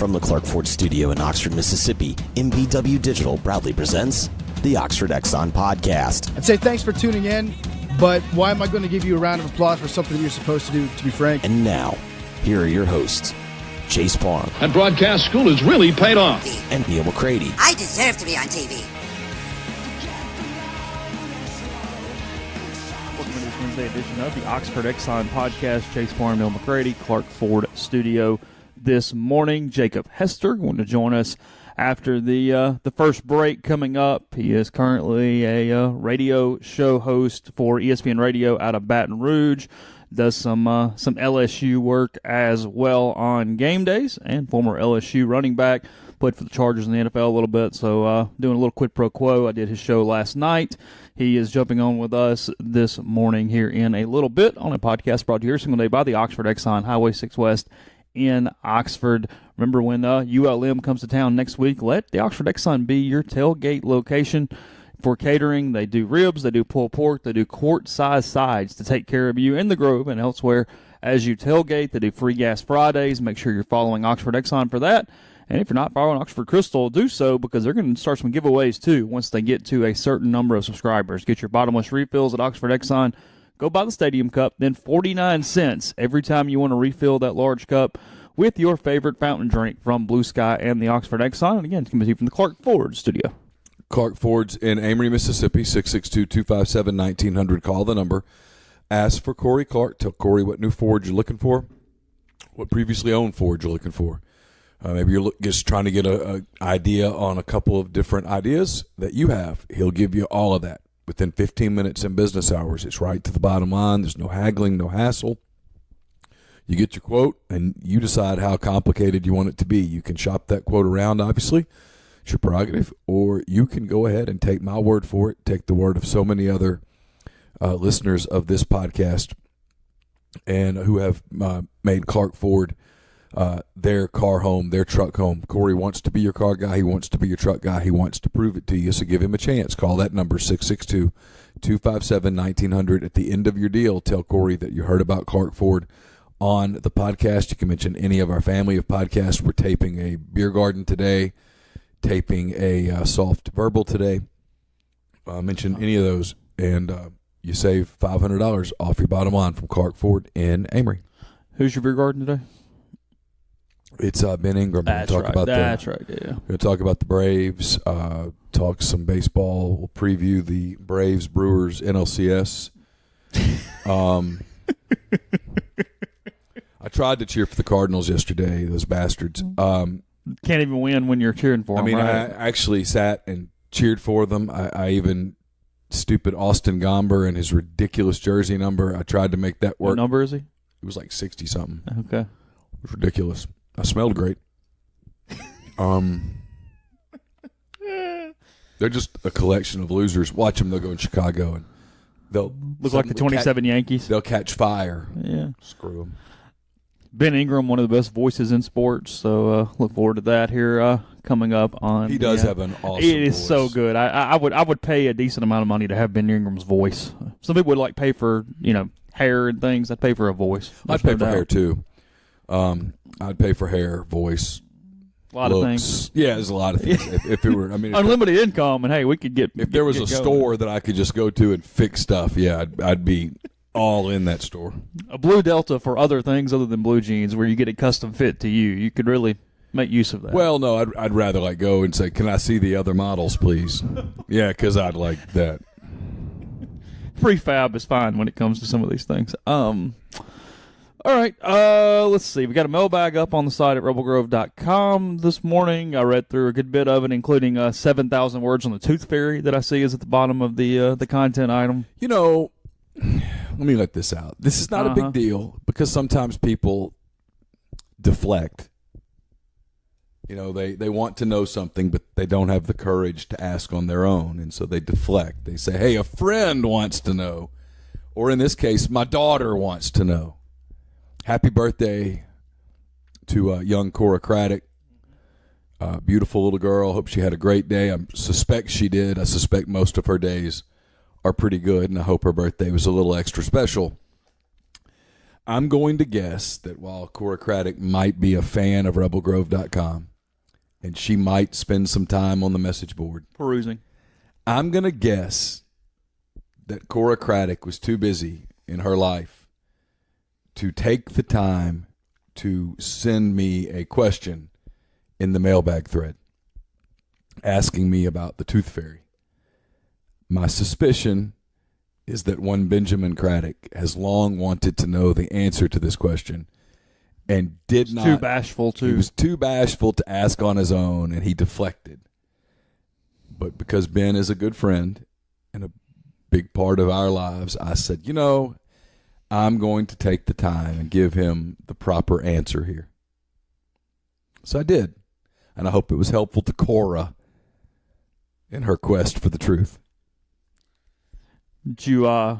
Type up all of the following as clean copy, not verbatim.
From the Clark Ford Studio in Oxford, Mississippi, MBW Digital proudly presents the Oxford Exxon Podcast. I'd say thanks for tuning in, but why am I going to give you a round of applause for something that you're supposed to do, to be frank? And now, here are your hosts, Chase Parham. And broadcast school has really paid off. And Neal McCready. I deserve to be on TV. Welcome to this Wednesday edition of the Oxford Exxon Podcast. Chase Parham, Neal McCready, Clark Ford Studio. This morning, Jacob Hester going to join us after the first break coming up. He is currently a radio show host for ESPN Radio out of Baton Rouge. Does some LSU work as well on game days, and former LSU running back. Played for the Chargers in the NFL a little bit, so doing a little quid pro quo. I did his show last night. He is jumping on with us this morning here in a little bit on a podcast brought to you every single day by the Oxford Exxon, Highway 6 West in Oxford. Remember, when ULM comes to town next week, let the Oxford Exxon be your tailgate location for catering. They do ribs, they do pulled pork, they do quart-sized sides to take care of you in the Grove and elsewhere as you tailgate. They do free gas Fridays. Make sure you're following Oxford Exxon for that. And if you're not following Oxford Crystal, do so, because they're going to start some giveaways too once they get to a certain number of subscribers. Get your bottomless refills at Oxford Exxon. Go buy the Stadium Cup, then 49 cents every time you want to refill that large cup with your favorite fountain drink from Blue Sky and the Oxford Exxon. And again, it's coming to you from the Clark Ford Studio. Clark Ford's in Amory, Mississippi, 662-257-1900. Call the number. Ask for Corey Clark. Tell Corey what new Ford you're looking for, what previously owned Ford you're looking for. Maybe you're just trying to get an idea on a couple of different ideas that you have. He'll give you all of that within 15 minutes in business hours. It's right to the bottom line. There's no haggling, no hassle. You get your quote, and you decide how complicated you want it to be. You can shop that quote around, obviously. It's your prerogative. Or you can go ahead and take my word for it, take the word of so many other listeners of this podcast and who have made Clark Ford their car home, their truck home. Corey wants to be your car guy. He wants to be your truck guy. He wants to prove it to you, so give him a chance. Call that number, 662-257-1900. At the end of your deal, tell Corey that you heard about Clark Ford on the podcast. You can mention any of our family of podcasts. We're taping a beer garden today, taping a soft verbal today. Mention any of those, and you save $500 off your bottom line from Clark Ford in Amory. Who's your beer garden today? It's Ben Ingram. That's right. That's right. Yeah. We're going to talk about the Braves, talk some baseball. We'll preview the Braves Brewers NLCS. I tried to cheer for the Cardinals yesterday. Those bastards. Can't even win when you're cheering for them. Right? I actually sat and cheered for them. I even stupid Austin Gomber and his ridiculous jersey number. I tried to make that work. What number is he? It was like 60 something. Okay. It was ridiculous. I smelled great. They're just a collection of losers. Watch them. They'll go in Chicago and they'll look like the 27 Yankees. They'll catch fire. Yeah. Screw them. Ben Ingram, one of the best voices in sports, so look forward to that here coming up on. He does have an awesome It is voice. so good. I would pay a decent amount of money to have Ben Ingram's voice. Some people would pay for hair and things. I'd pay for a voice. I'd pay for hair too. I'd pay for hair, voice, a lot looks. of things. Yeah, there's a lot of things. if it were, unlimited income, and hey, we could get. If there was a store that I could just go to and fix stuff, yeah, I'd be all in that store. A Blue Delta for other things other than blue jeans, where you get it custom fit to you. You could really make use of that. Well, no, I'd rather go and say, "Can I see the other models, please?" Yeah, because I'd like that. Prefab is fine when it comes to some of these things. All right, let's see. We got a mailbag up on the site at rebelgrove.com this morning. I read through a good bit of it, including 7,000 words on the tooth fairy that I see is at the bottom of the content item. Let me let this out. This is not a big deal because sometimes people deflect. They want to know something, but they don't have the courage to ask on their own, and so they deflect. They say, hey, a friend wants to know, or in this case, my daughter wants to know. Happy birthday to young Cora Craddock. Beautiful little girl. Hope she had a great day. I suspect she did. I suspect most of her days are pretty good, and I hope her birthday was a little extra special. I'm going to guess that while Cora Craddock might be a fan of rebelgrove.com and she might spend some time on the message board perusing, I'm going to guess that Cora Craddock was too busy in her life to take the time to send me a question in the mailbag thread asking me about the Tooth Fairy. My suspicion is that one Benjamin Craddock has long wanted to know the answer to this question and did not. Too bashful to. He was too bashful to ask on his own, and he deflected. But because Ben is a good friend and a big part of our lives, I said, I'm going to take the time and give him the proper answer here. So I did, and I hope it was helpful to Cora in her quest for the truth. Did you, I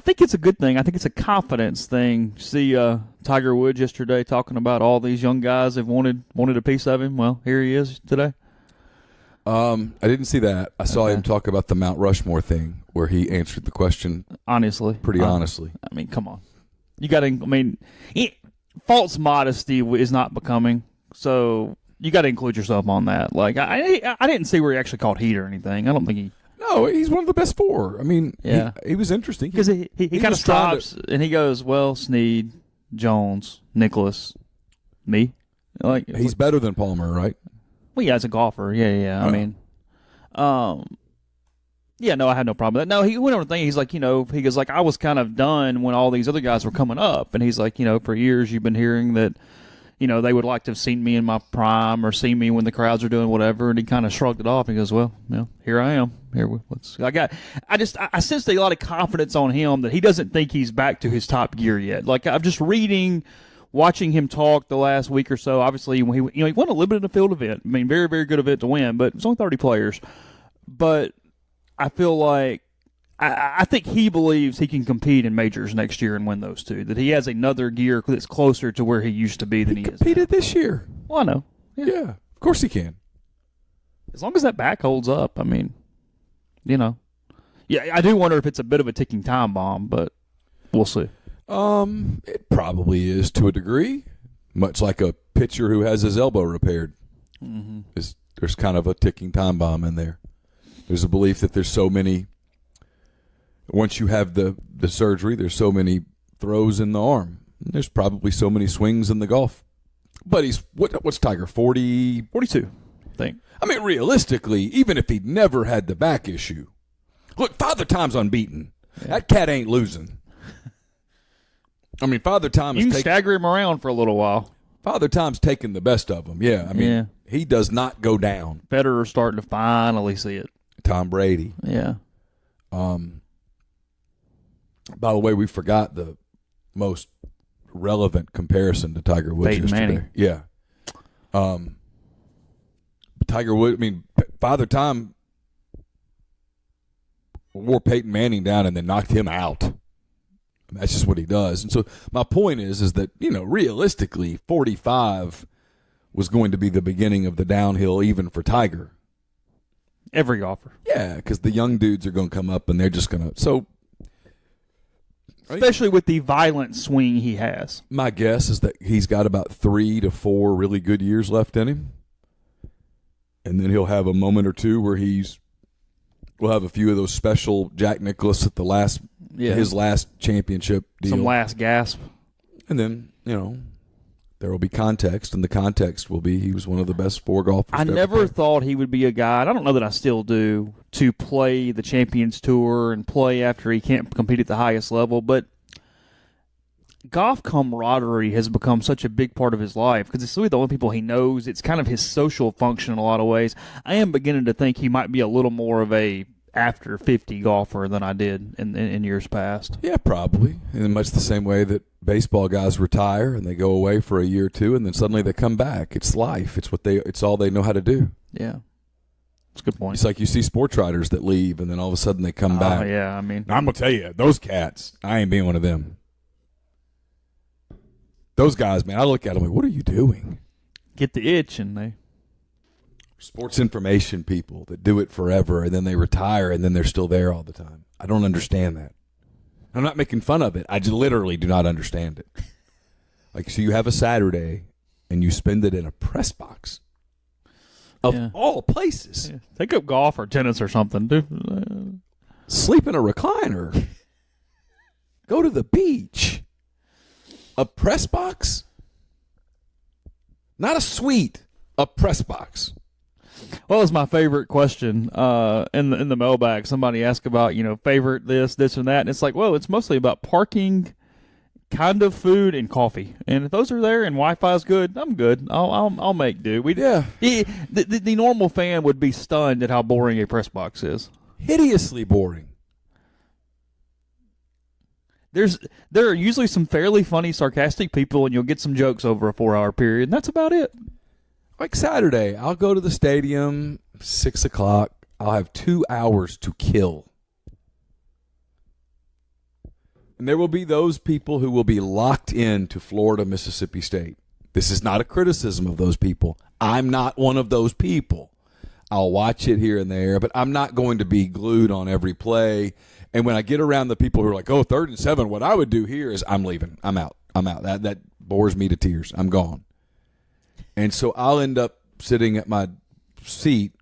think it's a good thing. I think it's a confidence thing. See Tiger Woods yesterday talking about all these young guys that wanted a piece of him. Well, here he is today. I didn't see that. I saw him talk about the Mount Rushmore thing where he answered the question pretty honestly. I mean, come on. You got to, false modesty is not becoming, so you got to include yourself on that. Like, I didn't see where he actually called heat or anything. I don't think he. No, he's one of the best four. I mean, yeah. he was interesting. Because he kind of stops and he goes, well, Snead, Jones, Nicholas, me. Like he's better than Palmer, right? Well, yeah, as a golfer. Yeah. I mean, no, I had no problem with that. No, he went over the thing. He's like, he goes like, I was kind of done when all these other guys were coming up. And he's like, for years you've been hearing that, they would like to have seen me in my prime or seen me when the crowds are doing whatever. And he kind of shrugged it off. He goes, well, here I am. I sense a lot of confidence on him that he doesn't think he's back to his top gear yet. Like, I'm just watching him talk the last week or so. Obviously, when he won a limited field event. I mean, very, very good event to win, but it was only 30 players. But I feel like I think he believes he can compete in majors next year and win those two. That he has another gear that's closer to where he used to be than he is. Competed this year. Well, I know. Yeah, of course he can. As long as that back holds up, I mean, Yeah, I do wonder if it's a bit of a ticking time bomb, but we'll see. It probably is to a degree, much like a pitcher who has his elbow repaired. Mm-hmm. There's kind of a ticking time bomb in there. There's a belief that there's so many. Once you have the surgery, there's so many throws in the arm. There's probably so many swings in the golf. But what's Tiger, 40? 42, I think. I mean, realistically, even if he'd never had the back issue, look, Father Time's unbeaten. Yeah. That cat ain't losing. I mean, Father Time is stagger him around for a little while. Father Time's taking the best of them. Yeah, I mean, he does not go down. Federer's starting to finally see it. Tom Brady. Yeah. By the way, we forgot the most relevant comparison to Tiger Woods Peyton yesterday. Manning. Yeah. Tiger Woods, Father Time wore Peyton Manning down and then knocked him out. That's just what he does. And so my point is that, realistically, 45 was going to be the beginning of the downhill even for Tiger. Every golfer. Yeah, because the young dudes are going to come up and they're just going to. So, especially with the violent swing he has. My guess is that he's got about 3 to 4 really good years left in him. And then he'll have a moment or two where we'll have a few of those special Jack Nicklaus at his last championship deal. Some last gasp. And then, there will be context, and the context will be he was one of the best 4 golfers. I never thought he would be a guy, and I don't know that I still do, to play the Champions Tour and play after he can't compete at the highest level, but golf camaraderie has become such a big part of his life because it's really the only people he knows. It's kind of his social function in a lot of ways. I am beginning to think he might be a little more of a after 50 golfer than I did in years past. Yeah, probably. In much the same way that baseball guys retire and they go away for a year or two and then suddenly they come back. It's life. It's all they know how to do. Yeah. That's a good point. It's like you see sports writers that leave and then all of a sudden they come back. Yeah, I mean. Now, I'm going to tell you, those cats, I ain't being one of them. Those guys, man, I look at them like, what are you doing? Get the itch and they. Sports information people that do it forever and then they retire and then they're still there all the time. I don't understand that. I'm not making fun of it. I just literally do not understand it. Like, so you have a Saturday and you spend it in a press box of all places. Yeah. Take up golf or tennis or something, dude. Sleep in a recliner. Go to the beach. A press box? Not a suite. A press box. Well, it's my favorite question in the mailbag. Somebody asked about, favorite this, and that. And it's like, well, it's mostly about parking, kind of food, and coffee. And if those are there and Wi-Fi is good, I'm good. I'll make do. The normal fan would be stunned at how boring a press box is. Hideously boring. There are usually some fairly funny, sarcastic people, and you'll get some jokes over a 4-hour period, and that's about it. Like Saturday, I'll go to the stadium, 6 o'clock. I'll have 2 hours to kill. And there will be those people who will be locked into Florida, Mississippi State. This is not a criticism of those people. I'm not one of those people. I'll watch it here and there, but I'm not going to be glued on every play. And when I get around the people who are like, 3rd and 7, what I would do here is I'm leaving. I'm out. That bores me to tears. I'm gone. And so I'll end up sitting at my seat.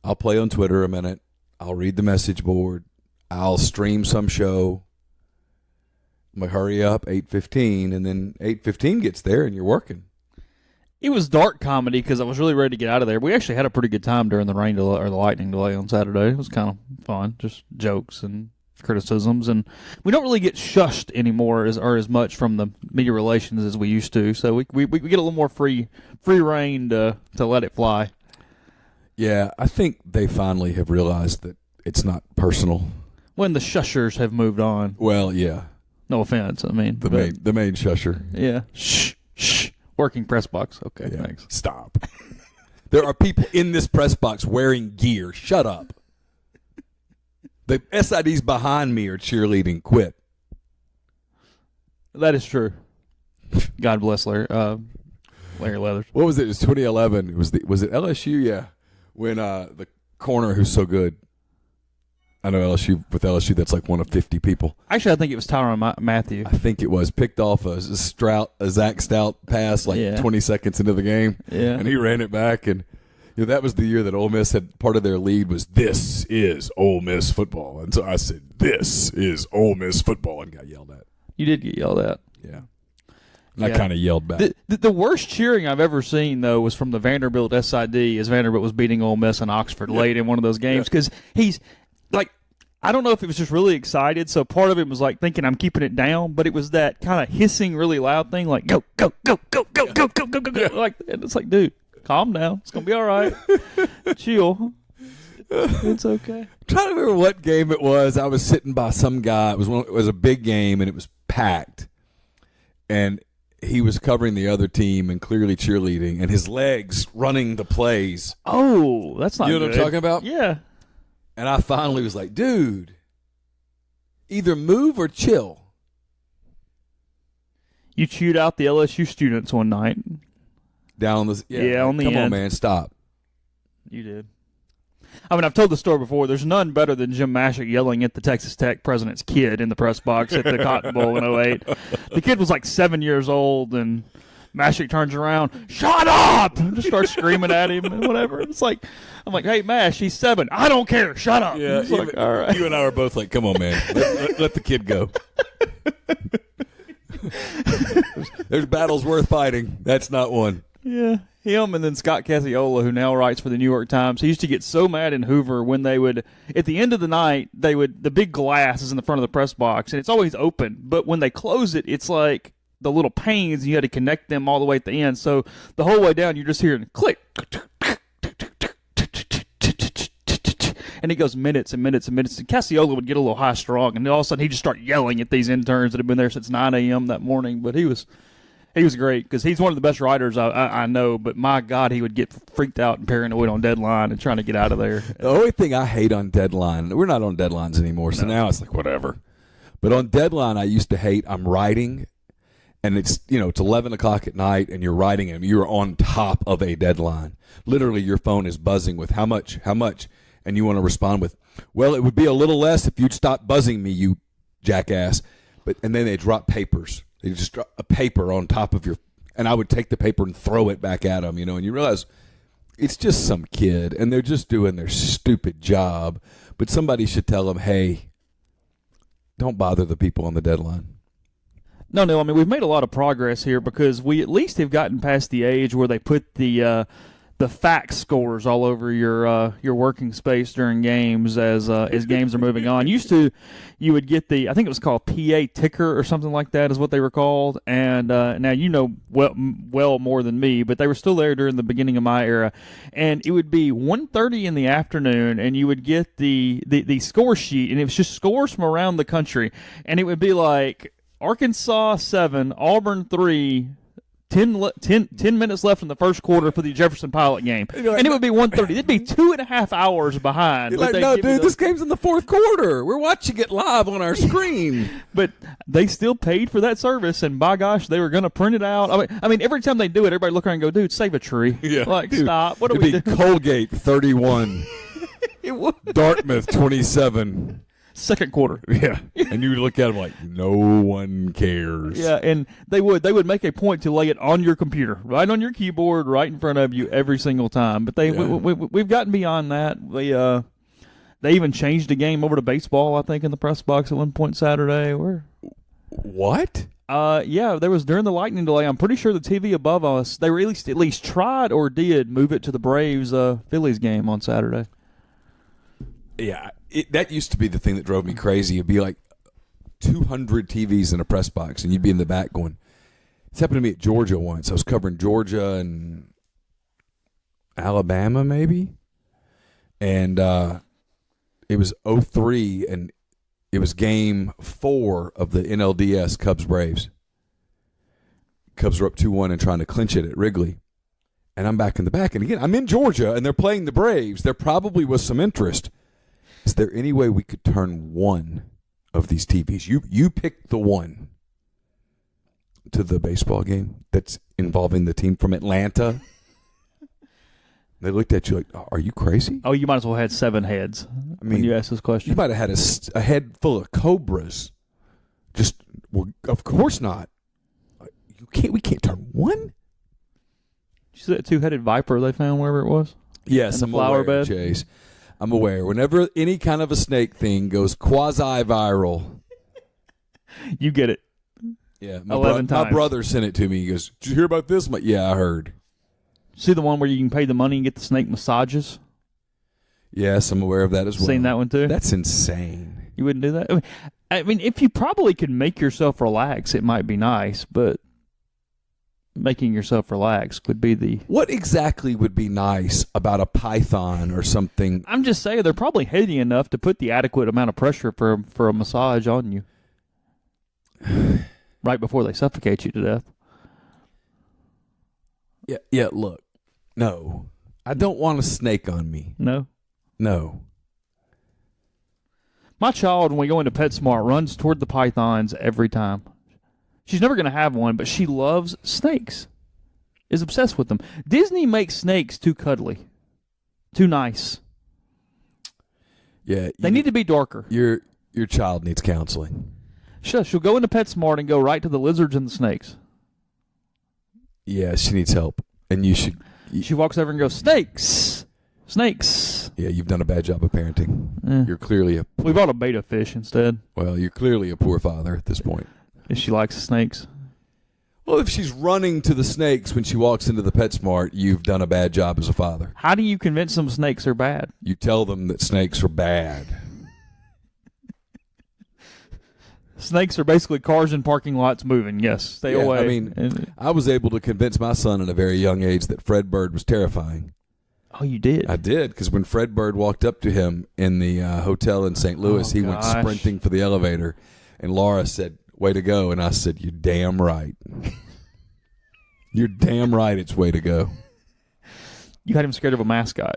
I'll play on Twitter a minute. I'll read the message board. I'll stream some show. I'm like, hurry up, 8:15, and then 8:15 gets there and you're working. It was dark comedy because I was really ready to get out of there. We actually had a pretty good time during the rain delay, or the lightning delay on Saturday. It was kind of fun, just jokes and criticisms, and we don't really get shushed anymore as much from the media relations as we used to. So we get a little more free reign to let it fly. Yeah, I think they finally have realized that it's not personal. When the shushers have moved on. Well, yeah. No offense, I mean the main shusher. Yeah. Shh. Working press box. Okay, yeah. Thanks. Stop. There are people in this press box wearing gear. Shut up. The SIDs behind me are cheerleading. Quit. That is true. God bless Larry Leathers. What was it? It was 2011. Was it LSU? Yeah. When the corner who's so good. I know LSU, that's like one of 50 people. Actually, I think it was Tyrann Mathieu. I think it was. Picked off a Zach Stout pass 20 seconds into the game. Yeah. And he ran it back. And that was the year that Ole Miss had part of their lead was, this is Ole Miss football. And so I said, this is Ole Miss football, and got yelled at. You did get yelled at. Yeah. And I kind of yelled back. The worst cheering I've ever seen, though, was from the Vanderbilt SID as Vanderbilt was beating Ole Miss in Oxford late in one of those games because he's – like, I don't know if he was just really excited, so part of it was like thinking I'm keeping it down, but it was that kind of hissing, really loud thing, like go, go, go, go, go, go, go, go, go, go. Like, and it's like, dude, calm down. It's gonna be all right. Chill. It's okay. I'm trying to remember what game it was. I was sitting by some guy. It was a big game and it was packed, and he was covering the other team and clearly cheerleading, and his legs running the plays. Oh, that's not. You know good. what I'm talking about? Yeah. And I finally was like, dude, either move or chill. You chewed out the LSU students one night. Down on the on the come end. on, man, stop. You did. I mean, I've told the story before. There's none better than Jim Mashik yelling at the Texas Tech president's kid in the press box at the Cotton Bowl in 2008. The kid was like 7 years old, and Mashik turns around, shut up, and just starts screaming at him and whatever. It's like, I'm like, hey, Mash, he's 7. I don't care. Shut up. Yeah, like, all right. You and I were both like, come on, man. Let the kid go. There's battles worth fighting. That's not one. Yeah. Him and then Scott Cacciola, who now writes for the New York Times. He used to get so mad in Hoover when they would, at the end of the night, the big glass is in the front of the press box, and it's always open. But when they close it, it's like the little panes, and you had to connect them all the way at the end. So the whole way down, you're just hearing click. And it goes minutes and minutes and minutes. And Cacciola would get a little high strung, and all of a sudden he'd just start yelling at these interns that have been there since 9 a.m. that morning. But he was great because he's one of the best writers I know. But my God, he would get freaked out and paranoid on Deadline and trying to get out of there. The only thing I hate on Deadline, we're not on Deadlines anymore, so now it's like whatever. But on Deadline, I used to hate, I'm writing, and it's 11 o'clock at night, and you're writing, and you're on top of a deadline. Literally, your phone is buzzing with how much, and you want to respond with, well, it would be a little less if you'd stop buzzing me, you jackass. And then they drop papers. They just drop a paper on top of and I would take the paper and throw it back at them, and you realize it's just some kid, and they're just doing their stupid job. But somebody should tell them, hey, don't bother the people on the deadline. No, I mean, we've made a lot of progress here because we at least have gotten past the age where they put the fax scores all over your working space during games as games are moving on. Used to, you would get I think it was called PA ticker or something like that is what they were called. And now you know well more than me, but they were still there during the beginning of my era. And it would be 1:30 in the afternoon, and you would get the score sheet, and it was just scores from around the country, and it would be like Arkansas 7, Auburn 3. 10 minutes left in the first quarter for the Jefferson Pilot game. And it would be 1:30. It'd be 2.5 hours behind. You're like, no, dude, this game's in the fourth quarter. We're watching it live on our screen. But they still paid for that service, and by gosh, they were going to print it out. I mean, every time they do it, everybody look around and go, dude, save a tree. Yeah, like, dude, stop. What are we doing? Colgate 31. It was. Dartmouth 27. Second quarter. Yeah. And you would look at them like, no one cares. Yeah, and they would make a point to lay it on your computer, right on your keyboard, right in front of you every single time. But we've gotten beyond that. They even changed the game over to baseball, I think, in the press box at one point Saturday. What? Yeah, there was during the lightning delay. I'm pretty sure the TV above us, they were at least tried or did move it to the Braves Phillies game on Saturday. Yeah. That used to be the thing that drove me crazy. It'd be like 200 TVs in a press box, and you'd be in the back going, it's happened to me at Georgia once. I was covering Georgia and Alabama, maybe. And it was 03, and it was game 4 of the NLDS Cubs-Braves. Cubs were up 2-1 and trying to clinch it at Wrigley. And I'm back in the back. And again, I'm in Georgia, and they're playing the Braves. There probably was some interest. Is there any way we could turn one of these TVs? You pick the one to the baseball game that's involving the team from Atlanta. They looked at you like, are you crazy? Oh, you might as well have had 7 heads when you asked this question. You might have had a head full of cobras. Of course not. We can't turn one? You see that 2-headed viper they found wherever it was? Yes, in the flower bed? Chase. I'm aware. Whenever any kind of a snake thing goes quasi-viral. You get it. Yeah. 11 times. My brother sent it to me. He goes, did you hear about this? I'm like, yeah, I heard. See the one where you can pay the money and get the snake massages? Yes, I'm aware of that as well. Seen that one too? That's insane. You wouldn't do that? I mean, if you probably could make yourself relax, it might be nice, but making yourself relax would be the... What exactly would be nice about a python or something? I'm just saying they're probably heady enough to put the adequate amount of pressure for a massage on you right before they suffocate you to death. Yeah, look. No. I don't want a snake on me. No? No. My child, when we go into PetSmart, runs toward the pythons every time. She's never going to have one, but she loves snakes. Is obsessed with them. Disney makes snakes too cuddly. Too nice. Yeah. They need to be darker. Your child needs counseling. She'll go into PetSmart and go right to the lizards and the snakes. Yeah, she needs help. And you should... She walks over and goes, snakes! Snakes! Yeah, you've done a bad job of parenting. You're clearly We bought a beta fish instead. Well, you're clearly a poor father at this point. If she likes snakes. Well, if she's running to the snakes when she walks into the PetSmart, you've done a bad job as a father. How do you convince them snakes are bad? You tell them that snakes are bad. Snakes are basically cars in parking lots moving. Yes, stay away. I mean, I was able to convince my son at a very young age that Fred Bird was terrifying. Oh, you did? I did, because when Fred Bird walked up to him in the hotel in St. Louis, he went sprinting for the elevator, and Laura said, way to go. And I said, you're damn right. You're damn right it's way to go. You had him scared of a mascot.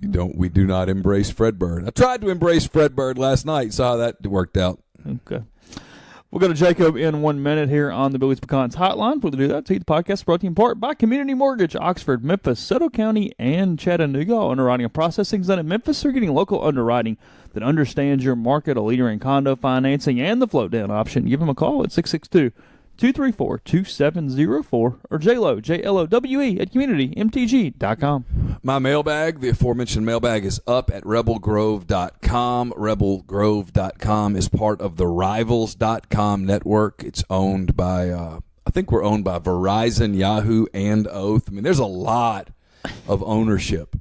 We do not embrace Fred Bird. I tried to embrace Fred Bird last night. Saw how that worked out. Okay. We'll go to Jacob in 1 minute here on the Billy's Pecans Hotline. We'll do that. The podcast is brought to you in part by Community Mortgage, Oxford, Memphis, Soto County, and Chattanooga. Underwriting and processing is done in Memphis. They're getting local underwriting that understands your market, a leader in condo financing and the float down option. Give them a call at 662-234-2704 or JLowe, JLOWE at communitymtg.com. My mailbag, the aforementioned mailbag, is up at rebelgrove.com. Rebelgrove.com is part of the Rivals.com network. It's owned by, I think we're owned by Verizon, Yahoo, and Oath. I mean, there's a lot of ownership.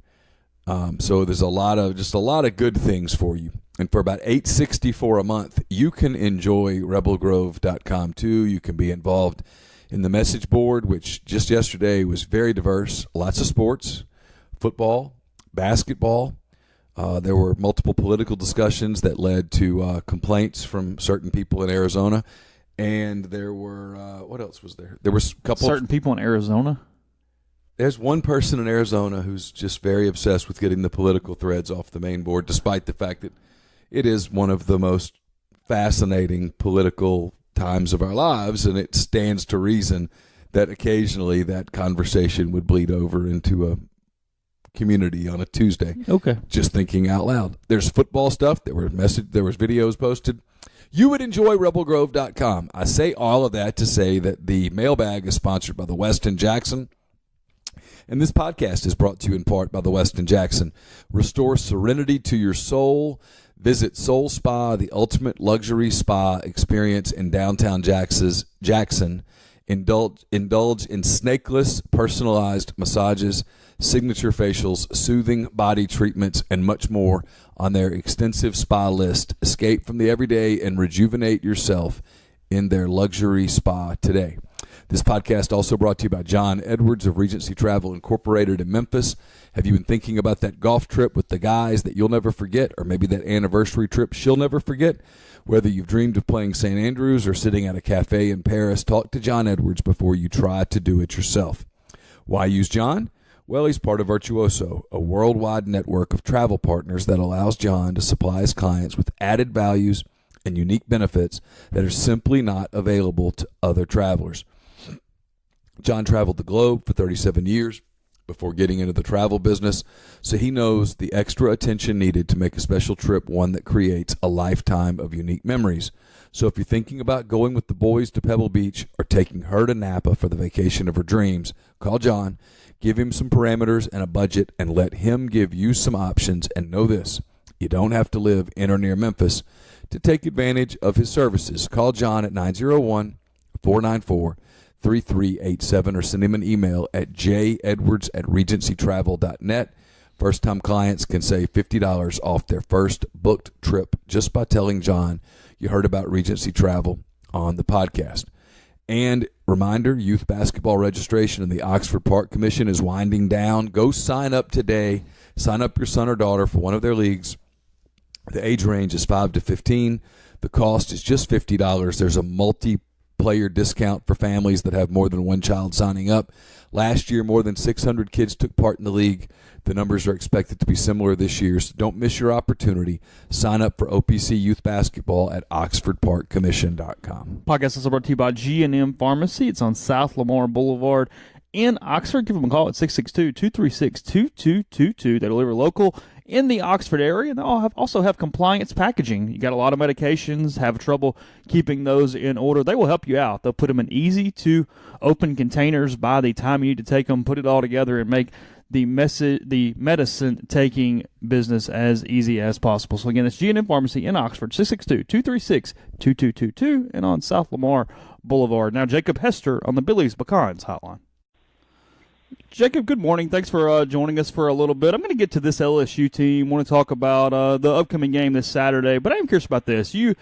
So there's a lot of good things for you. And for about $8.64 a month, you can enjoy rebelgrove.com too. You can be involved in the message board, which just yesterday was very diverse. Lots of sports, football, basketball. There were multiple political discussions that led to complaints from certain people in Arizona. And there were, what else was there? There was a couple certain people in Arizona? There's one person in Arizona who's just very obsessed with getting the political threads off the main board, despite the fact that it is one of the most fascinating political times of our lives, and it stands to reason that occasionally that conversation would bleed over into a community on a Tuesday. Okay. Just thinking out loud. There's football stuff. There was videos posted. You would enjoy rebelgrove.com. I say all of that to say that the mailbag is sponsored by the Westin Jackson. And this podcast is brought to you in part by the Westin Jackson. Restore serenity to your soul. Visit Soul Spa, the ultimate luxury spa experience in downtown Jackson. Indulge in snakeless, personalized massages, signature facials, soothing body treatments, and much more on their extensive spa list. Escape from the everyday and rejuvenate yourself in their luxury spa today. This podcast also brought to you by John Edwards of Regency Travel Incorporated in Memphis. Have you been thinking about that golf trip with the guys that you'll never forget, or maybe that anniversary trip she'll never forget? Whether you've dreamed of playing St. Andrews or sitting at a cafe in Paris, talk to John Edwards before you try to do it yourself. Why use John? Well, he's part of Virtuoso, a worldwide network of travel partners that allows John to supply his clients with added values and unique benefits that are simply not available to other travelers. John traveled the globe for 37 years before getting into the travel business, so he knows the extra attention needed to make a special trip one that creates a lifetime of unique memories. So if you're thinking about going with the boys to Pebble Beach or taking her to Napa for the vacation of her dreams, call John, give him some parameters and a budget, and let him give you some options. And know this, you don't have to live in or near Memphis to take advantage of his services. Call John at 901-494-3387 or send him an email at jedwards@regencytravel.net. First-time clients can save $50 off their first booked trip just by telling John you heard about Regency Travel on the podcast. And reminder, youth basketball registration in the Oxford Park Commission is winding down. Go sign up today. Sign up your son or daughter for one of their leagues. The age range is 5 to 15. The cost is just $50. There's a multi-player discount for families that have more than one child signing up. Last year, more than 600 kids took part in the league. The numbers are expected to be similar this year, so don't miss your opportunity. Sign up for OPC Youth Basketball at OxfordParkCommission.com. Podcast is also brought to you by G&M Pharmacy. It's on South Lamar Boulevard in Oxford. Give them a call at 662-236-2222. They deliver local in the Oxford area, and they also have compliance packaging. You got a lot of medications, have trouble keeping those in order. They will help you out. They'll put them in easy-to-open containers by the time you need to take them, put it all together, and make the medicine-taking business as easy as possible. So, again, it's G&M Pharmacy in Oxford, 662-236-2222, and on South Lamar Boulevard. Now, Jacob Hester on the Billy's Pecans Hotline. Jacob, good morning. Thanks for joining us for a little bit. I'm going to get to this LSU team. I want to talk about the upcoming game this Saturday, but I am curious about this. You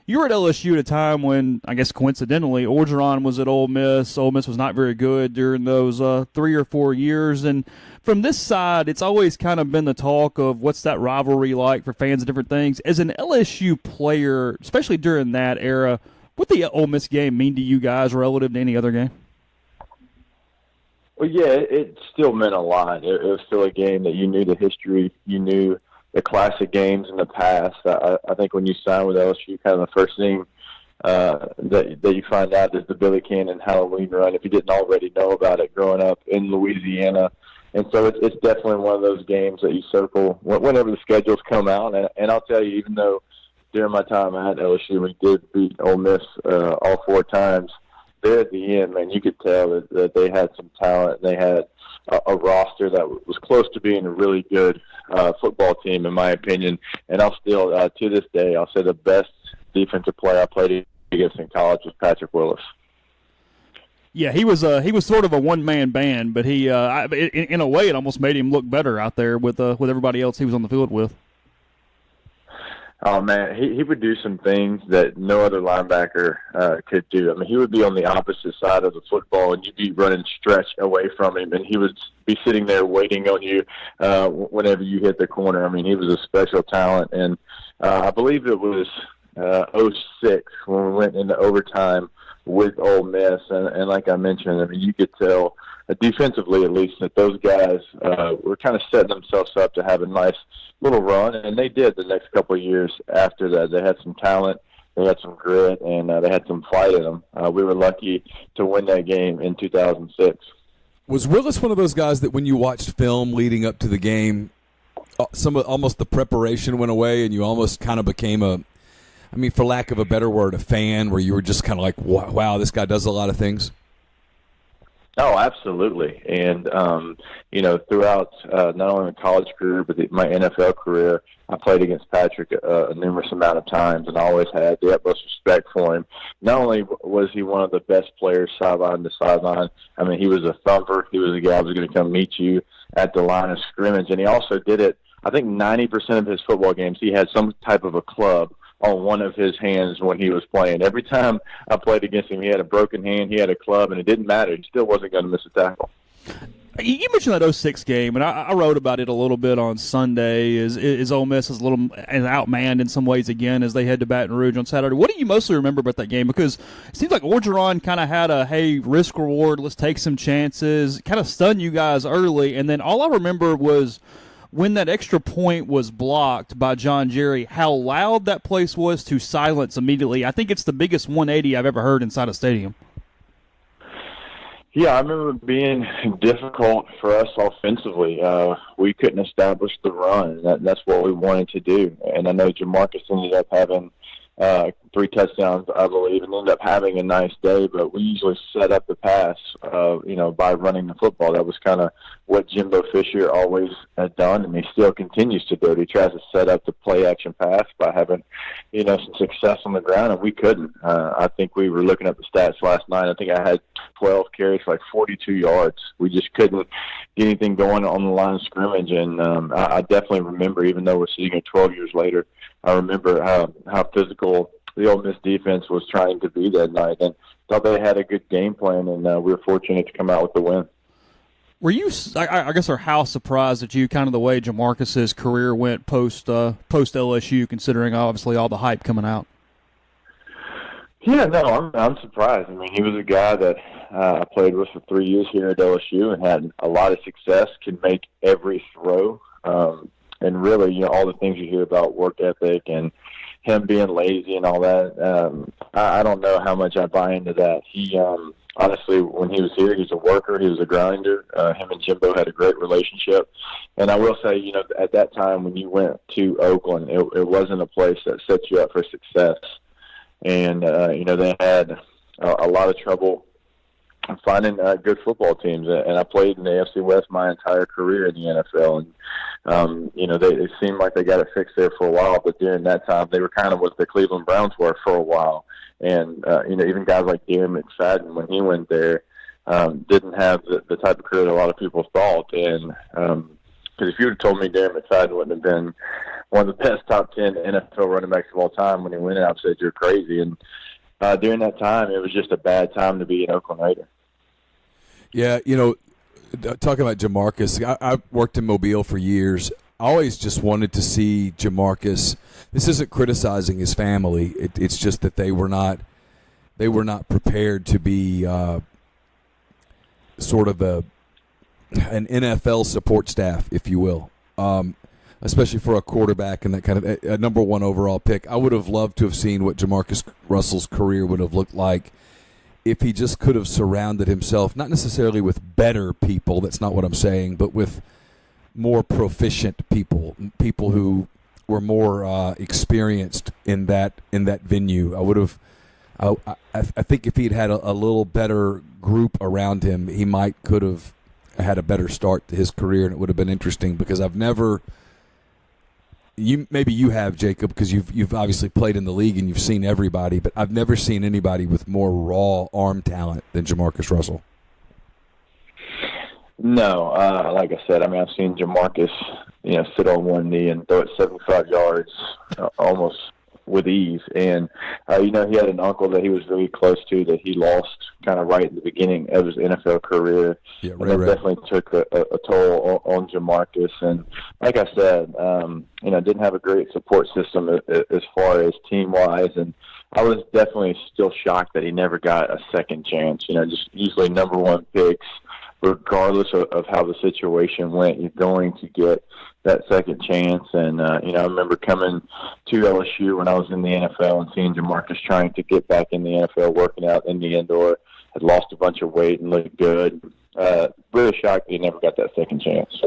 were at LSU at a time when, I guess coincidentally, Orgeron was at Ole Miss. Ole Miss was not very good during those 3 or 4 years. And from this side, it's always kind of been the talk of what's that rivalry like for fans and different things. As an LSU player, especially during that era, what did the Ole Miss game mean to you guys relative to any other game? Well, yeah, it still meant a lot. It was still a game that you knew the history, you knew the classic games in the past. I think when you signed with LSU, kind of the first thing that you find out is the Billy Cannon Halloween run, if you didn't already know about it growing up in Louisiana. And so it's definitely one of those games that you circle whenever the schedules come out. And I'll tell you, even though during my time at LSU we did beat Ole Miss all 4 times, there at the end, man, you could tell that they had some talent. They had a roster that was close to being a really good football team, in my opinion. And I'll still, to this day, I'll say the best defensive player I played against in college was Patrick Willis. Yeah, he was sort of a one-man band, but he in a way it almost made him look better out there with everybody else he was on the field with. Oh, man, he would do some things that no other linebacker could do. I mean, he would be on the opposite side of the football, and you'd be running stretch away from him, and he would be sitting there waiting on you whenever you hit the corner. I mean, he was a special talent, and I believe it was 06 when we went into overtime with Ole Miss, and like I mentioned, I mean, you could tell defensively at least that those guys were kind of setting themselves up to have a nice little run, and they did the next couple of years after that. They had some talent, they had some grit, and they had some fight in them. We were lucky to win that game in 2006. Was Willis one of those guys that when you watched film leading up to the game, almost the preparation went away and you almost kind of became for lack of a better word, a fan, where you were just kind of like, wow, this guy does a lot of things? Oh, absolutely. And, throughout not only my college career, but my NFL career, I played against Patrick a numerous amount of times and always had the utmost respect for him. Not only was he one of the best players sideline to sideline, I mean, he was a thumper. He was a guy who was going to come meet you at the line of scrimmage. And he also did it, I think 90% of his football games, he had some type of a club on one of his hands when he was playing. Every time I played against him, he had a broken hand, he had a club, and it didn't matter. He still wasn't going to miss a tackle. You mentioned that 06 game, and I wrote about it a little bit on Sunday. Is Ole Miss is a little outmanned in some ways again as they head to Baton Rouge on Saturday. What do you mostly remember about that game? Because it seems like Orgeron kind of had a, hey, risk-reward, let's take some chances, kind of stun you guys early, and then all I remember was when that extra point was blocked by John Jerry, how loud that place was to silence immediately. I think it's the biggest 180 I've ever heard inside a stadium. Yeah, I remember it being difficult for us offensively. We couldn't establish the run. That's what we wanted to do. And I know Jamarcus ended up having 3 touchdowns, I believe, and ended up having a nice day, but we usually set up the pass, by running the football. That was kind of what Jimbo Fisher always had done, and he still continues to do it. He tries to set up the play-action pass by having, some success on the ground, and we couldn't. I think we were looking at the stats last night. I think I had 12 carries for like 42 yards. We just couldn't get anything going on the line of scrimmage, and I definitely remember, even though we're sitting here 12 years later, I remember how physical the Ole Miss defense was trying to be that night, and thought they had a good game plan, and we were fortunate to come out with the win. Were you, I guess, or how surprised at you, kind of the way Jamarcus's career went post LSU, considering obviously all the hype coming out? Yeah, no, I'm surprised. I mean, he was a guy that I played with for 3 years here at LSU and had a lot of success, could make every throw, and really, all the things you hear about work ethic and him being lazy and all that, I don't know how much I buy into that. He, honestly, when he was here, he was a worker, he was a grinder. Him and Jimbo had a great relationship. And I will say, at that time when you went to Oakland, it wasn't a place that set you up for success. And, they had a lot of trouble finding good football teams. And I played in the AFC West my entire career in the NFL. And, it seemed like they got it fixed there for a while, but during that time, they were kind of what the Cleveland Browns were for a while. And, even guys like Darren McFadden, when he went there, didn't have the type of career that a lot of people thought. And because if you would have told me Darren McFadden wouldn't have been one of the best top 10 NFL running backs of all time when he went, I'd said, you're crazy. And during that time, it was just a bad time to be an Oakland Raider. Yeah, talking about Jamarcus, I worked in Mobile for years. I always just wanted to see Jamarcus. This isn't criticizing his family. It's just that they were not prepared to be sort of an NFL support staff, if you will. especially for a quarterback and that kind of a number one overall pick. I would have loved to have seen what Jamarcus Russell's career would have looked like if he just could have surrounded himself, not necessarily with better people, that's not what I'm saying, but with more proficient people who were more experienced in that venue. I think if he'd had a little better group around him, he could have had a better start to his career, and it would have been interesting because maybe you have, Jacob, because you've obviously played in the league and you've seen everybody, but I've never seen anybody with more raw arm talent than Jamarcus Russell. No, like I said, I've seen Jamarcus, sit on one knee and throw it 75 yards almost with ease. And, he had an uncle that he was really close to that he lost kind of right at the beginning of his NFL career. Yeah, and that definitely took a toll on Jamarcus. And like I said, didn't have a great support system as far as team-wise. And I was definitely still shocked that he never got a second chance. Just usually number one picks, regardless of how the situation went, you're going to get that second chance. And, I remember coming to LSU when I was in the NFL and seeing Jamarcus trying to get back in the NFL, working out in the indoor, had lost a bunch of weight and looked good. Really shocked that he never got that second chance.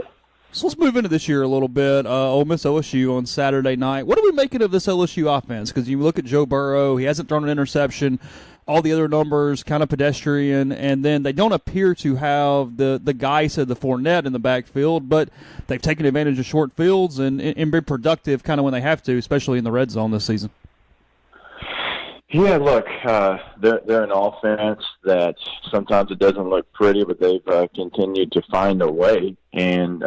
So let's move into this year a little bit. Ole Miss LSU on Saturday night. What are we making of this LSU offense? Because you look at Joe Burrow, he hasn't thrown an interception. All the other numbers kind of pedestrian, and then they don't appear to have the guys of the Fournette in the backfield, but they've taken advantage of short fields and been productive kind of when they have to, especially in the red zone this season. Yeah, look, they're an offense that sometimes it doesn't look pretty, but they've continued to find a way, and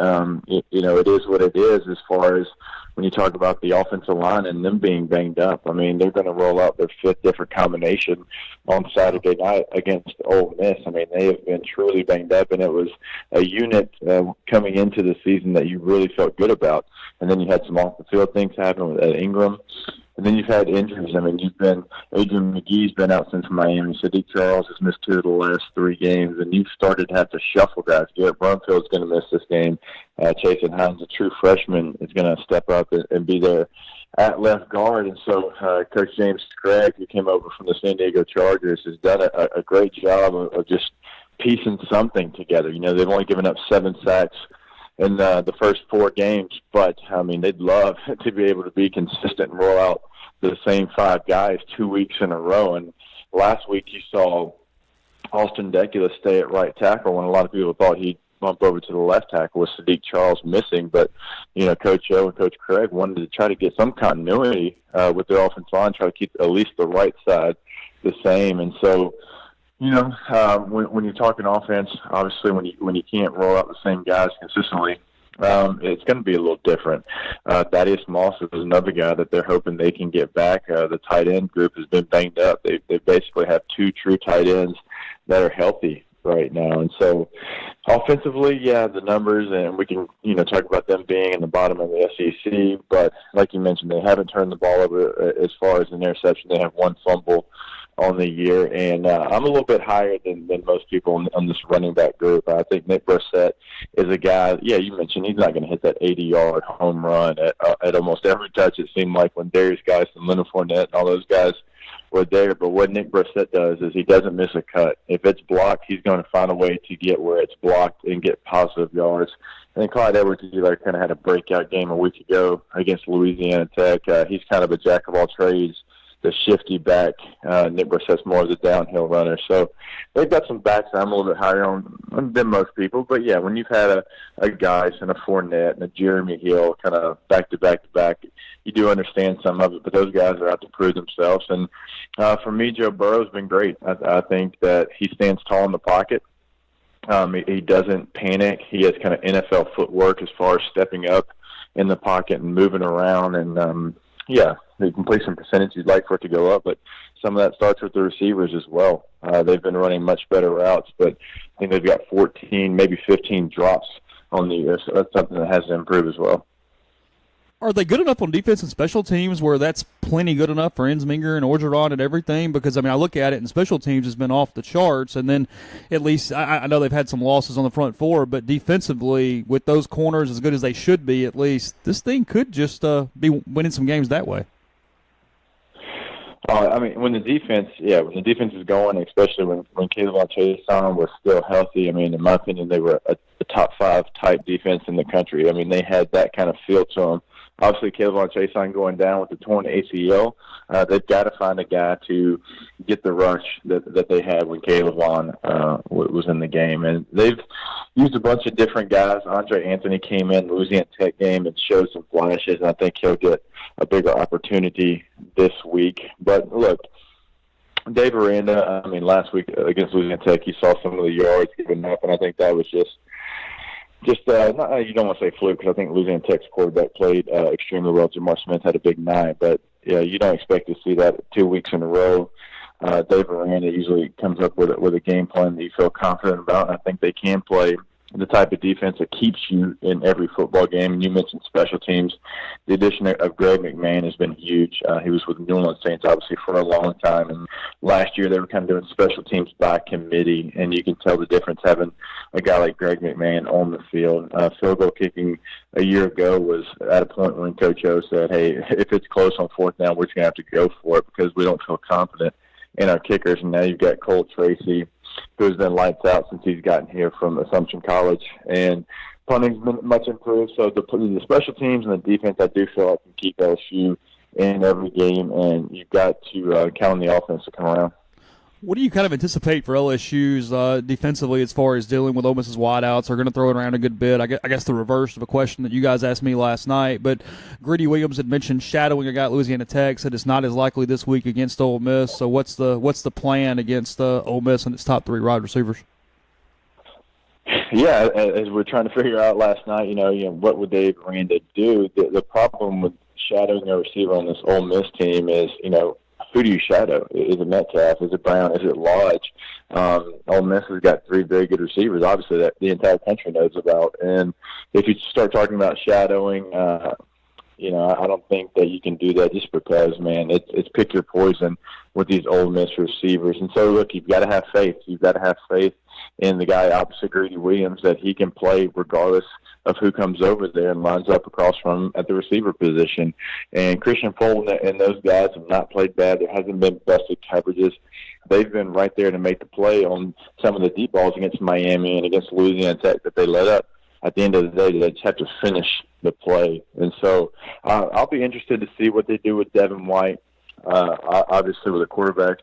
it is what it is as far as when you talk about the offensive line and them being banged up. They're going to roll out their fifth different combination on Saturday night against Ole Miss. They have been truly banged up, and it was a unit coming into the season that you really felt good about. And then you had some off-the-field things happen with Ingram. And then you've had injuries. Adrian McGee's been out since Miami. Sadiq Charles has missed 2 of the last 3 games, and you've started to have to shuffle guys. Garrett Brumfield's going to miss this game. Chasen Hines, a true freshman, is going to step up and be there at left guard. And so Coach James Craig, who came over from the San Diego Chargers, has done a great job of just piecing something together. They've only given up 7 sacks in the first 4 games, but they'd love to be able to be consistent and roll out the same 5 guys 2 weeks in a row. And last week you saw Austin Decula stay at right tackle when a lot of people thought he'd bump over to the left tackle with Sadiq Charles missing. But Coach O and Coach Craig wanted to try to get some continuity with their offensive line, try to keep at least the right side the same. And so when you're talking offense, obviously when you can't roll out the same guys consistently, it's going to be a little different. Thaddeus Moss is another guy that they're hoping they can get back. The tight end group has been banged up. They basically have 2 true tight ends that are healthy right now. And so offensively, the numbers, and we can, talk about them being in the bottom of the SEC, but like you mentioned, they haven't turned the ball over as far as an interception. They have 1 fumble on the year, and I'm a little bit higher than most people on this running back group. I think Nick Brissett is a guy, you mentioned he's not going to hit that 80-yard home run at almost every touch, it seemed like, when Darius Geis and Leonard Fournette and all those guys were there. But what Nick Brissett does is he doesn't miss a cut. If it's blocked, he's going to find a way to get where it's blocked and get positive yards. I think Clyde Edwards-Helaire kind of had a breakout game a week ago against Louisiana Tech. He's kind of a jack-of-all-trades, the shifty back. Nick Brissett's more of the downhill runner. So they've got some backs I'm a little bit higher on than most people. But, when you've had a Geis and a Fournette and a Jeremy Hill kind of back-to-back, you do understand some of it. But those guys are out to prove themselves. And for me, Joe Burrow's been great. I think that he stands tall in the pocket. He doesn't panic. He has kind of NFL footwork as far as stepping up in the pocket and moving around. And, the completion percentage you'd like for it to go up, but some of that starts with the receivers as well. They've been running much better routes, but I think they've got 14, maybe 15 drops on the year, so that's something that has to improve as well. Are they good enough on defense and special teams where that's plenty good enough for Ensminger and Orgeron and everything? Because, I mean, I look at it, and special teams has been off the charts, and then at least I know they've had some losses on the front four, but defensively, with those corners as good as they should be, at least, this thing could just be winning some games that way. I mean, when the defense is going, especially when Caleb Chason was still healthy, I mean, in my opinion, they were a top 5 type defense in the country. I mean, they had that kind of feel to them. Obviously, Caleb Chason going down with the torn ACL, they've got to find a guy to get the rush that they had when Caleb was in the game. And they've used a bunch of different guys. Andre Anthony came in Louisiana Tech game and showed some flashes, and I think he'll get a bigger opportunity this week. But, look, Dave Aranda, I mean, last week against Louisiana Tech, he saw some of the yards given up, and I think that was just you don't want to say fluke, because I think Louisiana Tech's quarterback played extremely well. Jamar Smith had a big night, but yeah, you don't expect to see that 2 weeks in a row. Dave Aranda usually comes up with a game plan that you feel confident about, and I think they can play the type of defense that keeps you in every football game. And you mentioned special teams. The addition of Greg McMahon has been huge. He was with New Orleans Saints, obviously, for a long time. And last year they were kind of doing special teams by committee, and you can tell the difference having a guy like Greg McMahon on the field. Field goal kicking a year ago was at a point when Coach O said, hey, if it's close on 4th down, we're just going to have to go for it because we don't feel confident in our kickers. And now you've got Cole Tracy, who's been lights out since he's gotten here from Assumption College, and punting's been much improved. So the special teams and the defense, I do feel like can keep LSU in every game, and you've got to count on the offense to come around. What do you kind of anticipate for LSU's defensively as far as dealing with Ole Miss's wideouts? They're going to throw it around a good bit. I guess the reverse of a question that you guys asked me last night. But Gritty Williams had mentioned shadowing a guy at Louisiana Tech, said it's not as likely this week against Ole Miss. So what's the plan against Ole Miss and its top 3 wide receivers? Yeah, as we're trying to figure out last night, what would Dave Aranda do? The problem with shadowing a receiver on this Ole Miss team is, who do you shadow? Is it Metcalf? Is it Brown? Is it Lodge? Ole Miss has got 3 very good receivers, obviously, that the entire country knows about. And if you start talking about shadowing, I don't think that you can do that just because, man, it's pick your poison with these Ole Miss receivers. And so, look, you've got to have faith. You've got to have faith in the guy opposite Greedy Williams that he can play regardless of who comes over there and lines up across from him at the receiver position. And Christian Fulton and those guys have not played bad. There hasn't been busted coverages. They've been right there to make the play on some of the deep balls against Miami and against Louisiana Tech that they let up. At the end of the day, they just have to finish the play. And so I'll be interested to see what they do with Devin White. Obviously, with a quarterback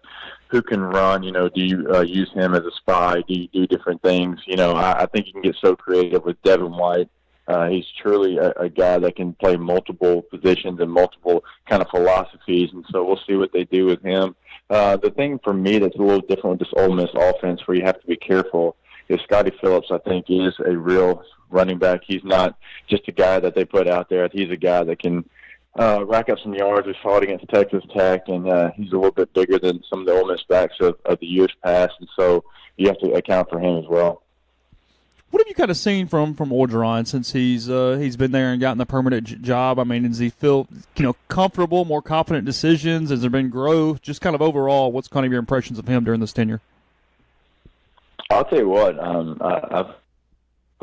who can run, do you use him as a spy? Do you do different things? I think you can get so creative with Devin White. He's truly a guy that can play multiple positions and multiple kind of philosophies, and so we'll see what they do with him. The thing for me that's a little different with this Ole Miss offense where you have to be careful is Scotty Phillips, I think, is a real running back. He's not just a guy that they put out there. He's a guy that can rack up some yards. We saw it against Texas Tech, and he's a little bit bigger than some of the Ole Miss backs of the years past, and so you have to account for him as well. What have you kind of seen from Orgeron since he's been there and gotten the permanent job? I mean, does he feel comfortable, more confident decisions? Has there been growth? Just kind of overall, what's kind of your impressions of him during this tenure? I'll tell you what,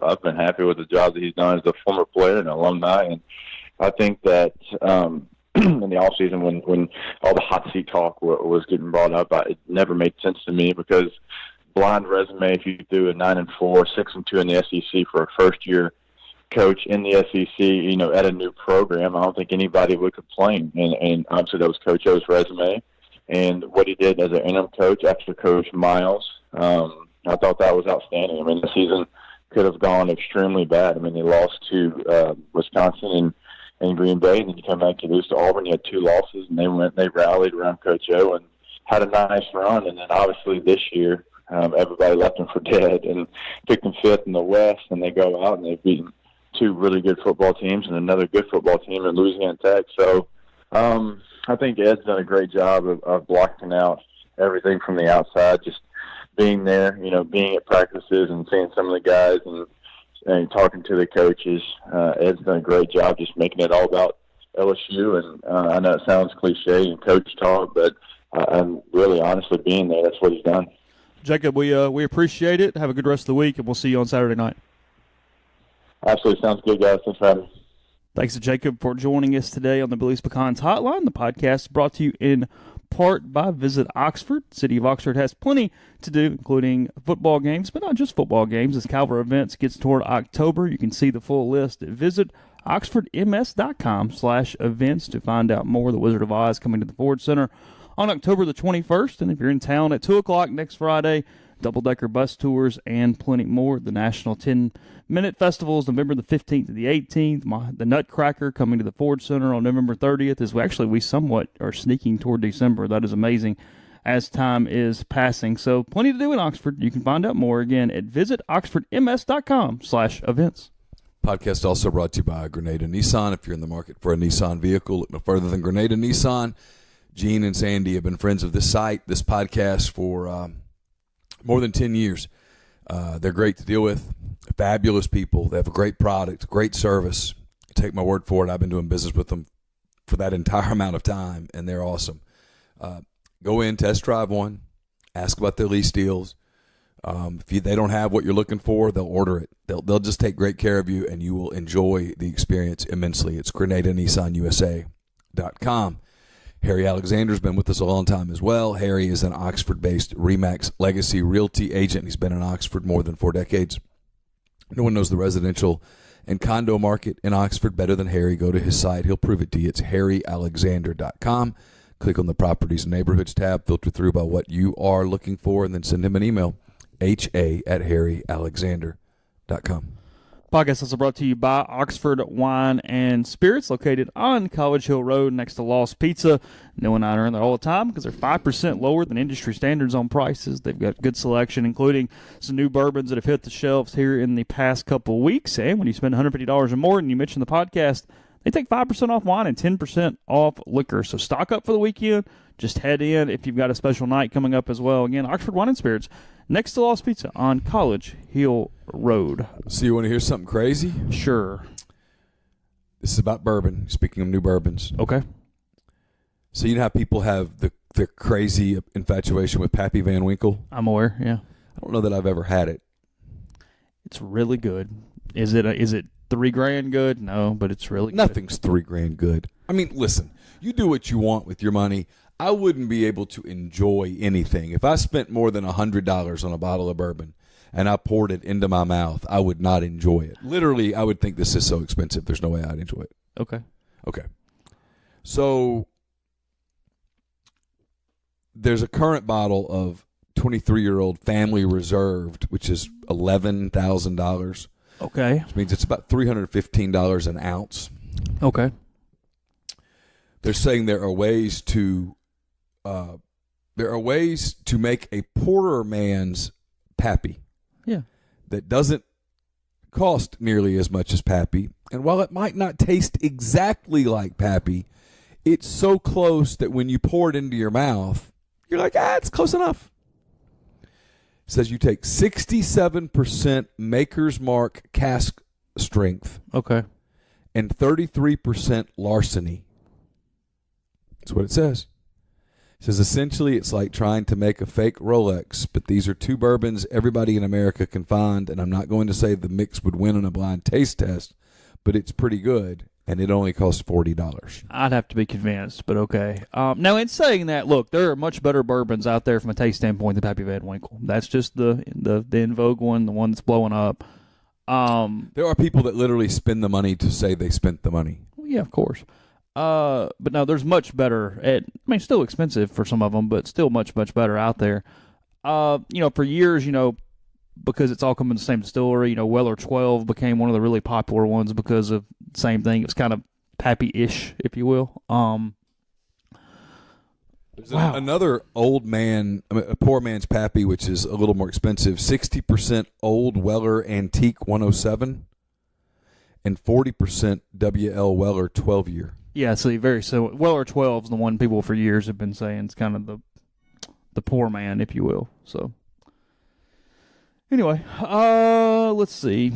I've been happy with the job that he's done as a former player and alumni, and I think that in the offseason when all the hot seat talk was getting brought up, it never made sense to me because blind resume, if you do a 9-4, 6-2 in the SEC for a first-year coach in the SEC, at a new program, I don't think anybody would complain. And obviously that was Coach O's resume. And what he did as an interim coach after Coach Miles, I thought that was outstanding. I mean, the season could have gone extremely bad. I mean, they lost to Wisconsin and Green Bay, and then you come back, you lose to Auburn. You had 2 losses, and they rallied around Coach O and had a nice run. And then obviously this year, everybody left them for dead and picked them 5th in the West, and they go out and they've beaten 2 really good football teams and another good football team in Louisiana Tech. So I think Ed's done a great job of blocking out everything from the outside, just being there, being at practices and seeing some of the guys and talking to the coaches. Ed's done a great job just making it all about LSU, and I know it sounds cliche and coach talk, but I'm really honestly being there. That's what he's done. Jacob, we appreciate it. Have a good rest of the week, and we'll see you on Saturday night. Absolutely. Sounds good, guys. Thanks for having me. Thanks to Jacob for joining us today on the Billy's Pecans Hotline. The podcast is brought to you in part by Visit Oxford. The city of Oxford has plenty to do, including football games, but not just football games. As Calvary Events gets toward October, you can see the full list at visitoxfordms.com/events to find out more. The Wizard of Oz coming to the Ford Center on October the 21st, and if you're in town at 2 o'clock next Friday, double-decker bus tours and plenty more. The National 10-Minute Festival is November the 15th to the 18th. The Nutcracker coming to the Ford Center on November 30th. We somewhat are sneaking toward December. That is amazing as time is passing. So plenty to do in Oxford. You can find out more, again, at visitoxfordms.com/events. Podcast also brought to you by Grenada Nissan. If you're in the market for a Nissan vehicle, look no further than Grenada Nissan. Gene and Sandy have been friends of this site, this podcast, for more than 10 years. They're great to deal with, fabulous people. They have a great product, great service. Take my word for it. I've been doing business with them for that entire amount of time, and they're awesome. Go in, test drive one, ask about their lease deals. If they don't have what you're looking for, they'll order it. They'll just take great care of you, and you will enjoy the experience immensely. It's GrenadaNissanUSA.com. Harry Alexander's been with us a long time as well. Harry is an Oxford-based RE/MAX Legacy Realty agent. He's been in Oxford more than 4 decades. No one knows the residential and condo market in Oxford better than Harry. Go to his site. He'll prove it to you. It's harryalexander.com. Click on the Properties and Neighborhoods tab, filter through by what you are looking for, and then send him an email, ha@harryalexander.com. Podcast is also brought to you by Oxford Wine and Spirits, located on College Hill Road next to Lost Pizza. No and I are in there all the time because they're 5% lower than industry standards on prices. They've got good selection, including some new bourbons that have hit the shelves here in the past couple of weeks. And when you spend $150 or more and you mention the podcast, they take 5% off wine and 10% off liquor. So stock up for the weekend. Just head in if you've got a special night coming up as well. Again, Oxford Wine and Spirits, next to Lost Pizza on College Hill Road. So you want to hear something crazy? Sure. This is about bourbon, speaking of new bourbons. Okay. So you know how people have the crazy infatuation with Pappy Van Winkle? I'm aware, yeah. I don't know that I've ever had it. It's really good. Is it $3,000 good? No, but it's really good. Nothing's $3,000 good. I mean, listen, you do what you want with your money. I wouldn't be able to enjoy anything. If I spent more than $100 on a bottle of bourbon and I poured it into my mouth, I would not enjoy it. Literally, I would think this is so expensive, there's no way I'd enjoy it. Okay. So there's a current bottle of 23-year-old Family Reserved, which is $11,000. Okay. Which means it's about $315 an ounce. Okay. They're saying there are ways to make a poorer man's Pappy. Yeah. That doesn't cost nearly as much as Pappy. And while it might not taste exactly like Pappy, it's so close that when you pour it into your mouth, you're like, it's close enough. It says you take 67% Maker's Mark cask strength. Okay. And 33% larceny. That's what it says. It says essentially it's like trying to make a fake Rolex, but these are two bourbons everybody in America can find, and I'm not going to say the mix would win in a blind taste test, but it's pretty good, and it only costs $40. I'd have to be convinced, but okay. Now, in saying that, look, there are much better bourbons out there from a taste standpoint than Pappy Van Winkle. That's just the in vogue one, the one that's blowing up. There are people that literally spend the money to say they spent the money. Yeah, of course. But no, there's much better. Still expensive for some of them, but still much, much better out there. For years, because it's all come in the same distillery, Weller 12 became one of the really popular ones because of the same thing. It was kind of Pappy-ish, if you will. There's another old man, a poor man's Pappy, which is a little more expensive, 60% Old Weller Antique 107 and 40% WL Weller 12-year. Yeah, so Weller 12 is the one people for years have been saying it's kind of the poor man, if you will. So anyway, let's see.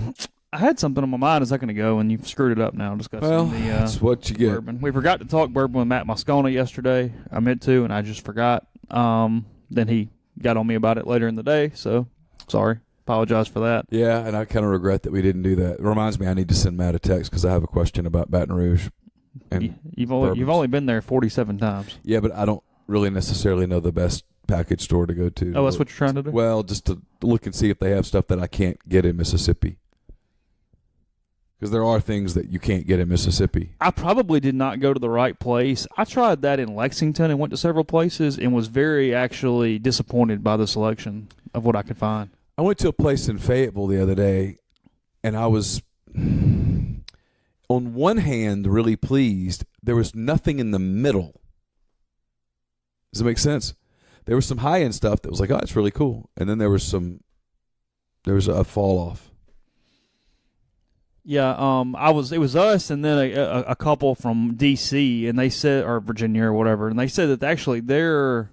I had something on my mind a second ago, and you've screwed it up now discussing that's what you get. bourbon. We forgot to talk bourbon with Matt Moscona yesterday. I meant to, and I just forgot. Then he got on me about it later in the day, so sorry. Apologize for that. Yeah, and I kind of regret that we didn't do that. It reminds me I need to send Matt a text because I have a question about Baton Rouge. And you've only been there 47 times. Yeah, but I don't really necessarily know the best package store to go to. Oh, that's what you're trying to do? Well, just to look and see if they have stuff that I can't get in Mississippi. Because there are things that you can't get in Mississippi. I probably did not go to the right place. I tried that in Lexington and went to several places and was very actually disappointed by the selection of what I could find. I went to a place in Fayetteville the other day, and I was, on one hand, really pleased. There was nothing in the middle. Does it make sense? There was some high-end stuff that was like, oh, it's really cool. And then there was a fall-off. Yeah, it was us and then a couple from D.C. and they said, or Virginia or whatever, and they said that actually their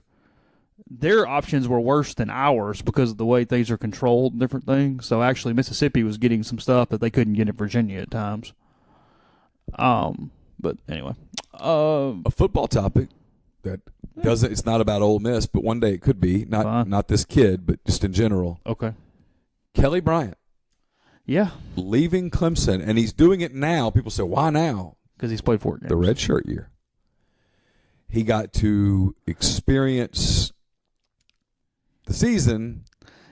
options were worse than ours because of the way things are controlled and different things. So actually Mississippi was getting some stuff that they couldn't get in Virginia at times. But anyway, a football topic that doesn't. It's not about Ole Miss, but one day it could be. Not this kid, but just in general. Okay. Kelly Bryant. Yeah. Leaving Clemson, and he's doing it now. People say, why now? Because he's played 4 games. The red shirt year. He got to experience the season.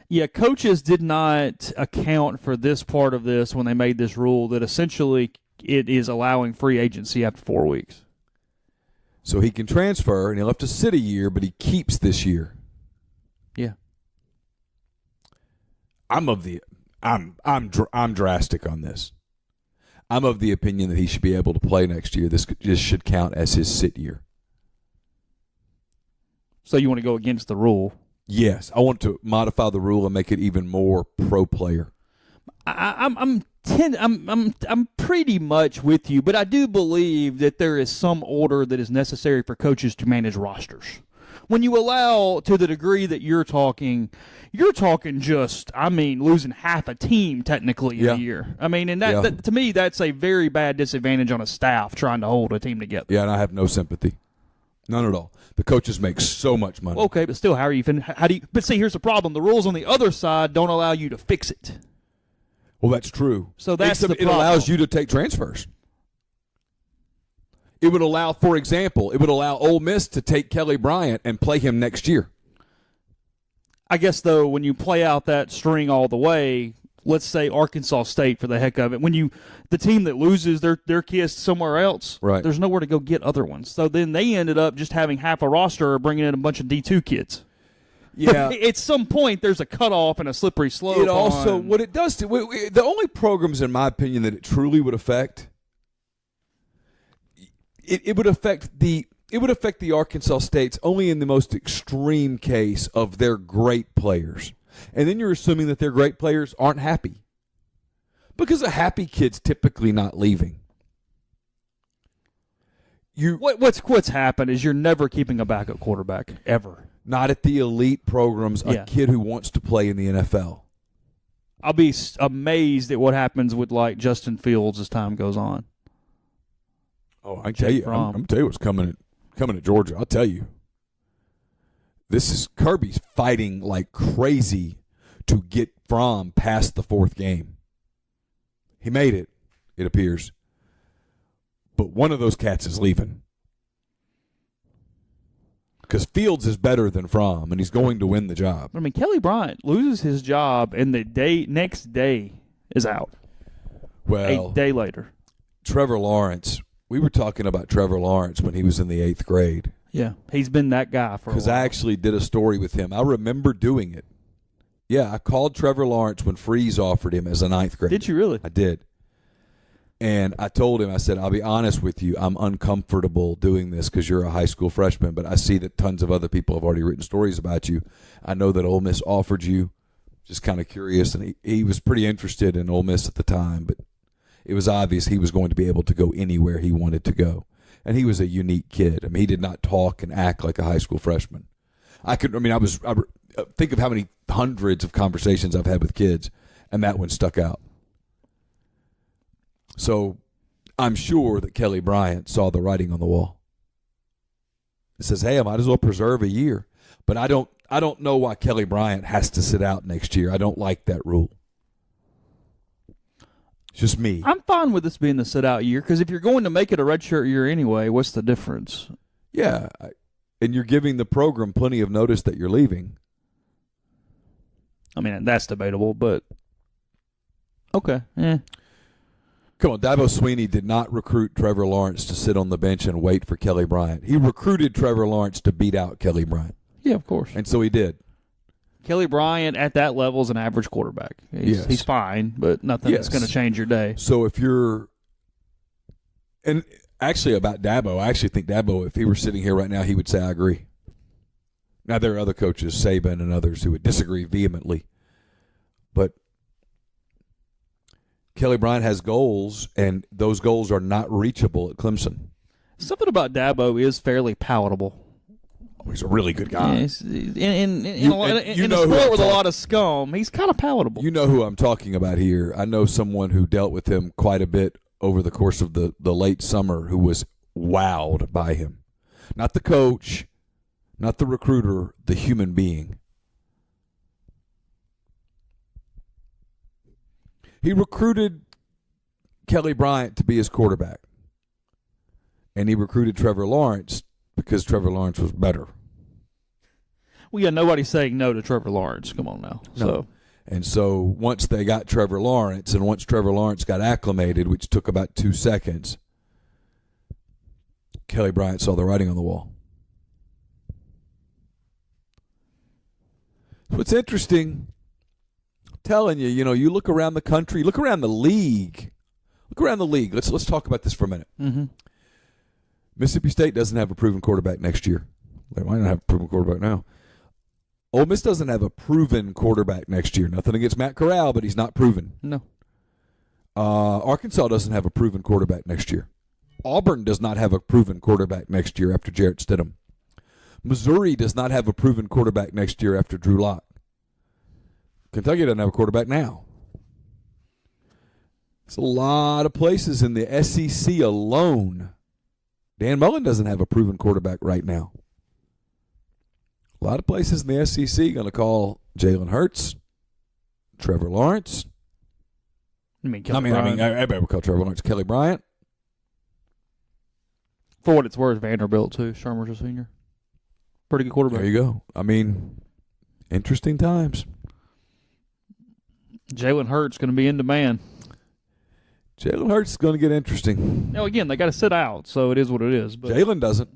Yeah, coaches did not account for this part of this when they made this rule that essentially it is allowing free agency after 4 weeks. So he can transfer, and he'll have to sit a year, but he keeps this year. Yeah. I'm drastic on this. I'm of the opinion that he should be able to play next year. This should count as his sit year. So you want to go against the rule? Yes, I want to modify the rule and make it even more pro player. I'm pretty much with you, but I do believe that there is some order that is necessary for coaches to manage rosters. When you allow, to the degree that you're talking just, losing half a team technically in a year. And that to me, that's a very bad disadvantage on a staff trying to hold a team together. Yeah, and I have no sympathy. None at all. The coaches make so much money. Okay, but still, but see, here's the problem. The rules on the other side don't allow you to fix it. Well, that's true. So that's the problem. It allows you to take transfers. It would allow, for example, Ole Miss to take Kelly Bryant and play him next year. I guess, though, when you play out that string all the way, let's say Arkansas State for the heck of it, the team that loses their kids somewhere else, right, there's nowhere to go get other ones. So then they ended up just having half a roster or bringing in a bunch of D2 kids. Yeah. At some point, there's a cutoff and a slippery slope. It also, what it does to the only programs, in my opinion, that it truly would affect. It would affect the Arkansas States only in the most extreme case of their great players. And then you're assuming that their great players aren't happy. Because a happy kid's typically not leaving. What's happened is you're never keeping a backup quarterback, ever. Not at the elite programs, a kid who wants to play in the NFL. I'll be amazed at what happens with Justin Fields as time goes on. Oh, I can tell you. I'm going to tell you what's coming at Georgia. I'll tell you. Kirby's fighting like crazy to get Fromm past the 4th game. He made it, it appears. But one of those cats is leaving. Because Fields is better than Fromm, and he's going to win the job. Kelly Bryant loses his job, and the next day is out. Well, a day later. Trevor Lawrence. We were talking about Trevor Lawrence when he was in the 8th grade. Yeah, he's been that guy for a while. Because I actually did a story with him. I remember doing it. Yeah, I called Trevor Lawrence when Freeze offered him as a 9th grader. Did you really? I did. And I told him, I said, I'll be honest with you, I'm uncomfortable doing this because you're a high school freshman, but I see that tons of other people have already written stories about you. I know that Ole Miss offered you. Just kind of curious. And he was pretty interested in Ole Miss at the time, but it was obvious he was going to be able to go anywhere he wanted to go. And he was a unique kid. He did not talk and act like a high school freshman. I think of how many hundreds of conversations I've had with kids, and that one stuck out. So I'm sure that Kelly Bryant saw the writing on the wall. It says, hey, I might as well preserve a year. But I don't know why Kelly Bryant has to sit out next year. I don't like that rule. It's just me. I'm fine with this being the sit-out year because if you're going to make it a redshirt year anyway, what's the difference? Yeah, and you're giving the program plenty of notice that you're leaving. I mean, that's debatable, but okay. Come on, Dabo Swinney did not recruit Trevor Lawrence to sit on the bench and wait for Kelly Bryant. He recruited Trevor Lawrence to beat out Kelly Bryant. Yeah, of course. And so he did. Kelly Bryant at that level is an average quarterback. He's fine, but nothing that's going to change your day. So if you're – and actually about Dabo, I actually think Dabo, if he were sitting here right now, he would say, I agree. Now, there are other coaches, Saban and others, who would disagree vehemently. But Kelly Bryant has goals, and those goals are not reachable at Clemson. Something about Dabo is fairly palatable. He's a really good guy. Yeah, in a sport with a lot of scum, he's kind of palatable. You know who I'm talking about here. I know someone who dealt with him quite a bit over the course of the late summer who was wowed by him. Not the coach, not the recruiter, the human being. He recruited Kelly Bryant to be his quarterback. And he recruited Trevor Lawrence because Trevor Lawrence was better. Well, yeah, nobody's saying no to Trevor Lawrence. Come on now. No. And so once they got Trevor Lawrence, and once Trevor Lawrence got acclimated, which took about 2 seconds, Kelly Bryant saw the writing on the wall. What's interesting, I'm telling you, you look around the country, look around the league. Let's talk about this for a minute. Mm-hmm. Mississippi State doesn't have a proven quarterback next year. They might not have a proven quarterback now. Ole Miss doesn't have a proven quarterback next year. Nothing against Matt Corral, but he's not proven. No. Arkansas doesn't have a proven quarterback next year. Auburn does not have a proven quarterback next year after Jarrett Stidham. Missouri does not have a proven quarterback next year after Drew Lock. Kentucky doesn't have a quarterback now. It's a lot of places in the SEC alone. Dan Mullen doesn't have a proven quarterback right now. A lot of places in the SEC going to call Jalen Hurts, Trevor Lawrence. Everybody will call Trevor Lawrence Kelly Bryant. For what it's worth, Vanderbilt too. Shermer's a senior. Pretty good quarterback. There you go. Interesting times. Jalen Hurts going to be in demand. Jalen Hurts is going to get interesting. Now, again, they got to sit out, so it is what it is. But Jalen doesn't.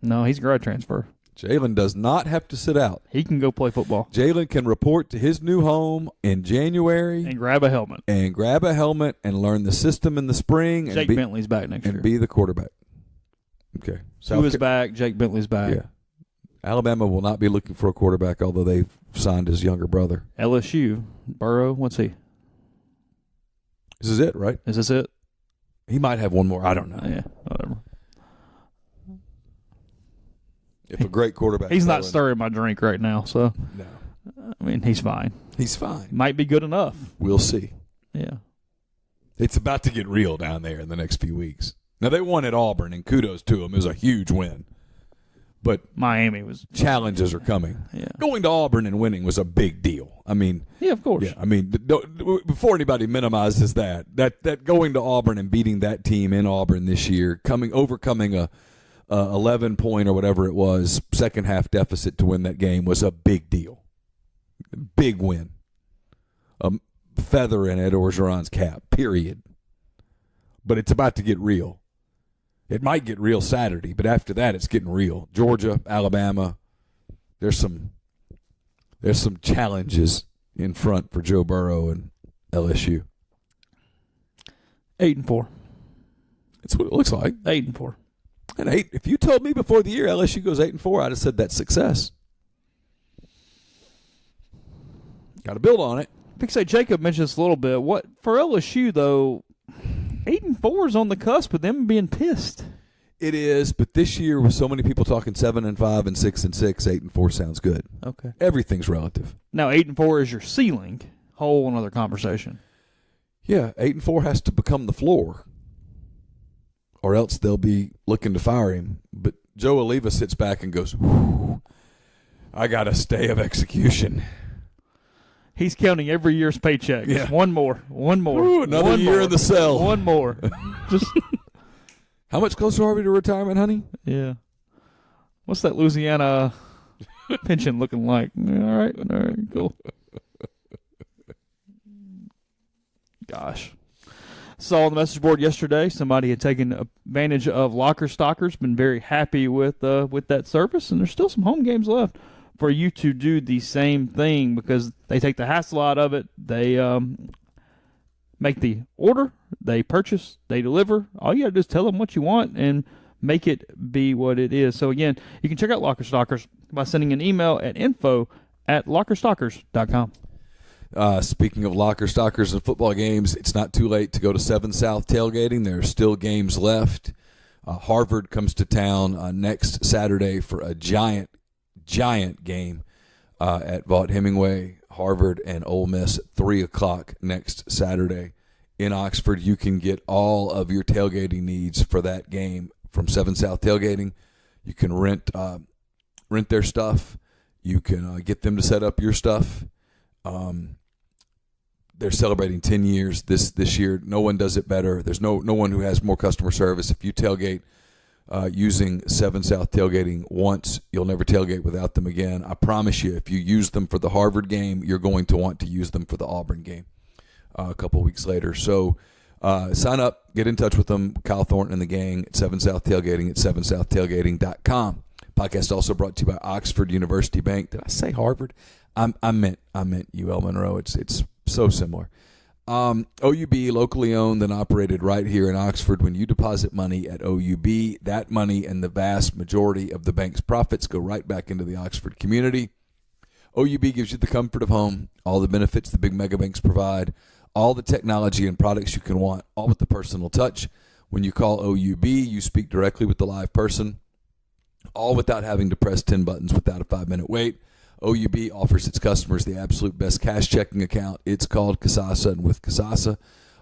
No, he's a grad transfer. Jalen does not have to sit out. He can go play football. Jalen can report to his new home in January. And grab a helmet. And learn the system in the spring. Jake Bentley's back next year. And be the quarterback. Okay. Sue is back. Jake Bentley's back. Yeah. Alabama will not be looking for a quarterback, although they've signed his younger brother. LSU. Burrow, what's he? This is it, right? Is this it? He might have one more. I don't know. Yeah, whatever. If a great quarterback. He's not stirring my drink right now, so. No. I mean, he's fine. He's fine. Might be good enough. We'll see. Yeah. It's about to get real down there in the next few weeks. Now, they won at Auburn, and kudos to them. It was a huge win. But Miami was. Challenges are coming. Yeah. Going to Auburn and winning was a big deal. Yeah, of course. Yeah, before anybody minimizes that going to Auburn and beating that team in Auburn this year, overcoming a 11-point or whatever it was, second half deficit to win that game was a big deal. Big win. A feather in Ed Orgeron's cap, period. But it's about to get real. It might get real Saturday, but after that it's getting real. Georgia, Alabama, there's some challenges in front for Joe Burrow and LSU. 8-4. That's what it looks like. 8-4. And if you told me before the year LSU goes 8-4, I'd have said that's success. Got to build on it. Say Jacob mentioned this a little bit. What for LSU though? 8-4 is on the cusp of them being pissed. It is, but this year with so many people talking 7-5 and 6-6, 8-4 sounds good. Okay. Everything's relative. Now 8-4 is your ceiling. Whole another conversation. Yeah, 8-4 has to become the floor, or else they'll be looking to fire him. But Joe Oliva sits back and goes, "Whew, I got a stay of execution." He's counting every year's paycheck. Yeah. Just one more. Ooh, another one year more. in the cell. One more. Just How much closer are we to retirement, honey? yeah. What's that Louisiana pension looking like? All right, cool. Gosh. Saw on the message board yesterday somebody had taken advantage of Locker Stockers, been very happy with that service, and there's still some home games left for you to do the same thing because they take the hassle out of it. They make the order, they purchase, they deliver. All you got to do is tell them what you want and make it be what it is. So, again, you can check out Locker Stockers by sending an email at info@lockerstockers.com. Speaking of Locker Stockers and football games, it's not too late to go to 7 South tailgating. There are still games left. Harvard comes to town next Saturday for a giant game at Vaught Hemingway. Harvard and Ole Miss at 3 o'clock next Saturday in Oxford. You can get all of your tailgating needs for that game from 7 South Tailgating. You can rent their stuff. You can get them to set up your stuff. They're celebrating 10 years this year. No one does it better. There's no one who has more customer service. If you tailgate using 7 South Tailgating once, you'll never tailgate without them again. I promise you, if you use them for the Harvard game, you're going to want to use them for the Auburn game a couple weeks later. So sign up, get in touch with them, Kyle Thornton and the gang at 7 South Tailgating at 7southtailgating.com. Podcast also brought to you by Oxford University Bank. Did I say Harvard? I meant UL Monroe. It's so similar. OUB, locally owned and operated right here in Oxford. When you deposit money at OUB, that money and the vast majority of the bank's profits go right back into the Oxford community. OUB gives you the comfort of home, all the benefits the big mega banks provide, all the technology and products you can want, all with the personal touch. When you call OUB, you speak directly with the live person, all without having to press 10 buttons without a 5-minute wait. OUB offers its customers the absolute best cash checking account. It's called Kasasa, and with Kasasa,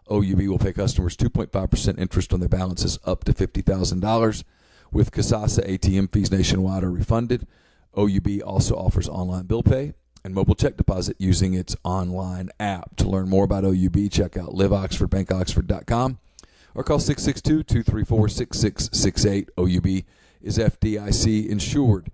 OUB will pay customers 2.5% interest on their balances up to $50,000. With Kasasa, ATM fees nationwide are refunded. OUB also offers online bill pay and mobile check deposit using its online app. To learn more about OUB, check out liveoxfordbankoxford.com or call 662-234-6668. OUB is FDIC insured.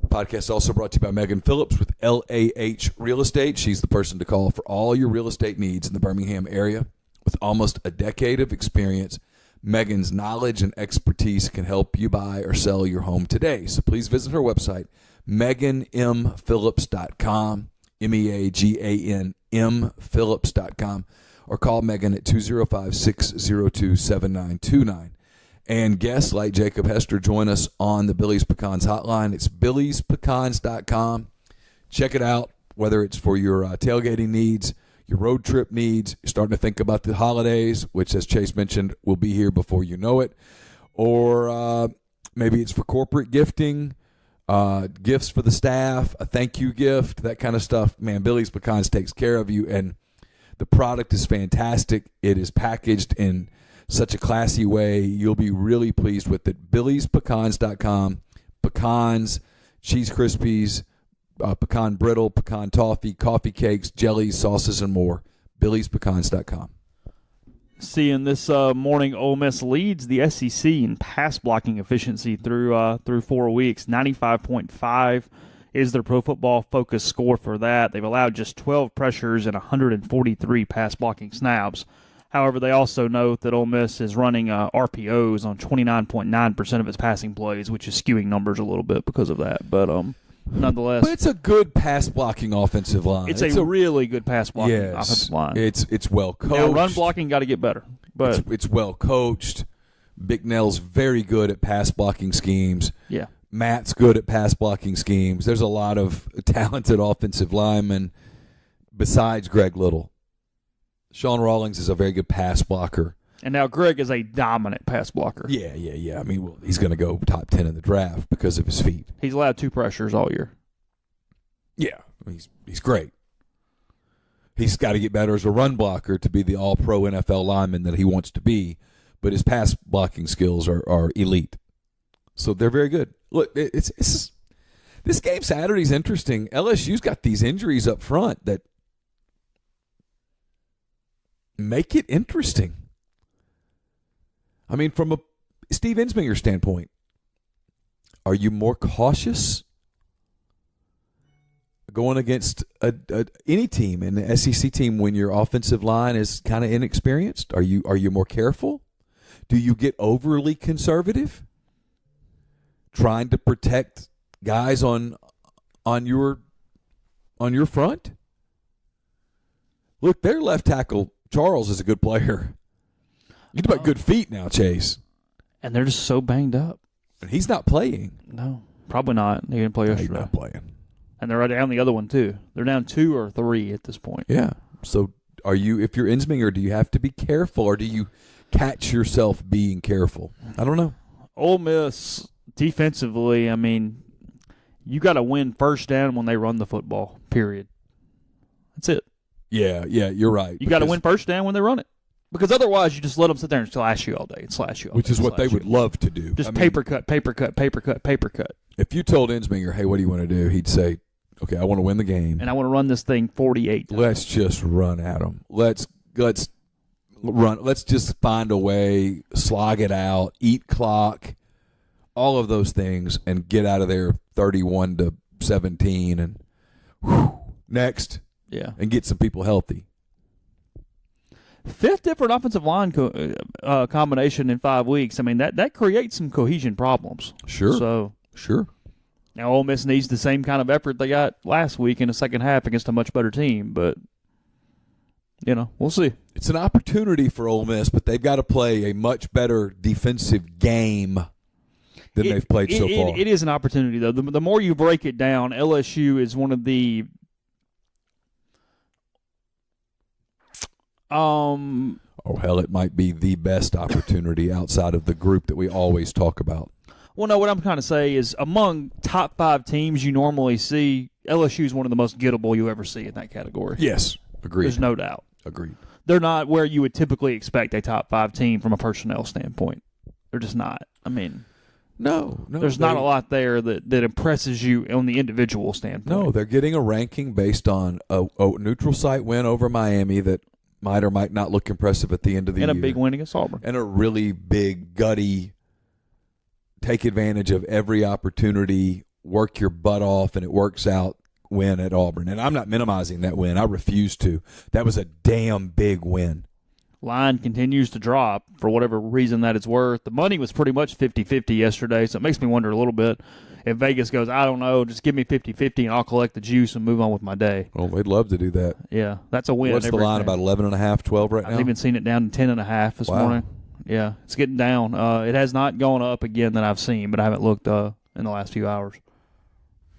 Podcast also brought to you by Megan Phillips with LAH Real Estate. She's the person to call for all your real estate needs in the Birmingham area. With almost a decade of experience, Megan's knowledge and expertise can help you buy or sell your home today. So please visit her website, meganmphillips.com, MEAGANMphillips.com, or call Megan at 205-602-7929. And guests like Jacob Hester join us on the Billy's Pecans hotline. It's billyspecans.com. Check it out, whether it's for your tailgating needs, your road trip needs, you're starting to think about the holidays, which, as Chase mentioned, will be here before you know it, or maybe it's for corporate gifting, gifts for the staff, a thank you gift, that kind of stuff. Man, Billy's Pecans takes care of you, and the product is fantastic. It is packaged in such a classy way. You'll be really pleased with it. Billy'sPecans.com. Pecans, Cheese Krispies, pecan brittle, pecan toffee, coffee cakes, jellies, sauces, and more. Billy'sPecans.com. Seeing this morning, Ole Miss leads the SEC in pass blocking efficiency through 4 weeks. 95.5 is their Pro Football Focus score for that. They've allowed just 12 pressures and 143 pass blocking snaps. However, they also note that Ole Miss is running RPOs on 29.9% of its passing plays, which is skewing numbers a little bit because of that. But nonetheless, but it's a good pass blocking offensive line. It's a really good pass blocking offensive line. It's well coached. Now, run blocking got to get better, but it's well coached. Bicknell's very good at pass blocking schemes. Yeah, Matt's good at pass blocking schemes. There's a lot of talented offensive linemen besides Greg Little. Sean Rawlings is a very good pass blocker. And now Greg is a dominant pass blocker. Yeah. I mean, he's going to go top 10 in the draft because of his feet. He's allowed 2 pressures all year. Yeah, he's great. He's got to get better as a run blocker to be the all-pro NFL lineman that he wants to be, but his pass blocking skills are elite. So they're very good. Look, this game Saturday's interesting. LSU's got these injuries up front that make it interesting. I mean, from a Steve Ensminger standpoint, are you more cautious going against any team, an SEC team, when your offensive line is kind of inexperienced? Are you more careful? Do you get overly conservative, trying to protect guys on your front? Look, their left tackle Charles is a good player. You talk about good feet now, Chase. And they're just so banged up. And he's not playing. No, probably not. He didn't play yesterday. He's not playing. And they're down the other one, too. They're down 2 or 3 at this point. Yeah. So if you're Ensminger, do you have to be careful, or do you catch yourself being careful? I don't know. Ole Miss, defensively, I mean, you got to win first down when they run the football, period. That's it. Yeah, you're right. You got to win first down when they run it. Because otherwise, you just let them sit there and slash you all day and slash you all day. Which is what they would love to do. Just paper cut. If you told Ensminger, hey, what do you want to do? He'd say, okay, I want to win the game. And I want to run this thing 48 times. Let's just run at them. Let's run. Let's just find a way, slog it out, eat clock, all of those things, and get out of there 31-17 and next. Yeah. And get some people healthy. 5th different offensive line combination in 5 weeks. I mean, that creates some cohesion problems. Sure. Sure. Now, Ole Miss needs the same kind of effort they got last week in the second half against a much better team, but, we'll see. It's an opportunity for Ole Miss, but they've got to play a much better defensive game than they've played so far. It is an opportunity, though. The more you break it down, LSU is one of the it might be the best opportunity outside of the group that we always talk about. Well, no, what I'm trying to say is among top 5 teams you normally see, LSU is one of the most gettable you ever see in that category. Yes, agreed. There's no doubt. Agreed. They're not where you would typically expect a top 5 team from a personnel standpoint. They're just not. I mean, no. There's not a lot there that impresses you on the individual standpoint. No, they're getting a ranking based on a neutral site win over Miami that might or might not look impressive at the end of the year. And a big win against Auburn. And a really big, gutty, take advantage of every opportunity, work your butt off, and it works out win at Auburn. And I'm not minimizing that win. I refuse to. That was a damn big win. Line continues to drop for whatever reason that it's worth. The money was pretty much 50-50 yesterday, so it makes me wonder a little bit if Vegas goes, I don't know, just give me 50-50 and I'll collect the juice and move on with my day. Well, they'd love to do that. Yeah, that's a win. What's the line, about 11.5, 12 right now? I've even seen it down to 10.5 this morning. Yeah, it's getting down. It has not gone up again that I've seen, but I haven't looked in the last few hours.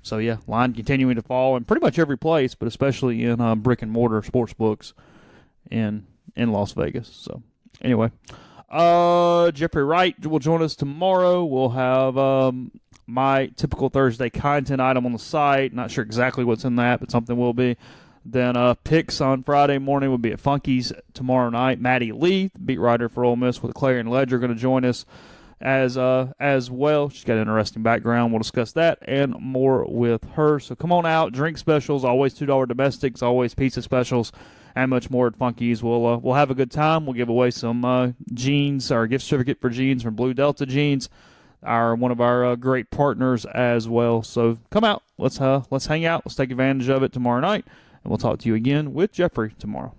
So, yeah, line continuing to fall in pretty much every place, but especially in brick-and-mortar sports books in Las Vegas. So, anyway, Jeffrey Wright will join us tomorrow. We'll have my typical Thursday content item on the site. Not sure exactly what's in that, but something will be. Then picks on Friday morning will be at Funky's tomorrow night. Maddie Lee, beat writer for Ole Miss with the Clarion Ledger, going to join us as well. She's got an interesting background. We'll discuss that and more with her. So come on out. Drink specials, always $2 domestics, always pizza specials, and much more at Funky's. We'll have a good time. We'll give away some jeans, our gift certificate for jeans from Blue Delta Jeans, one of our great partners as well. So come out. Let's hang out. Let's take advantage of it tomorrow night. And we'll talk to you again with Jeffrey tomorrow.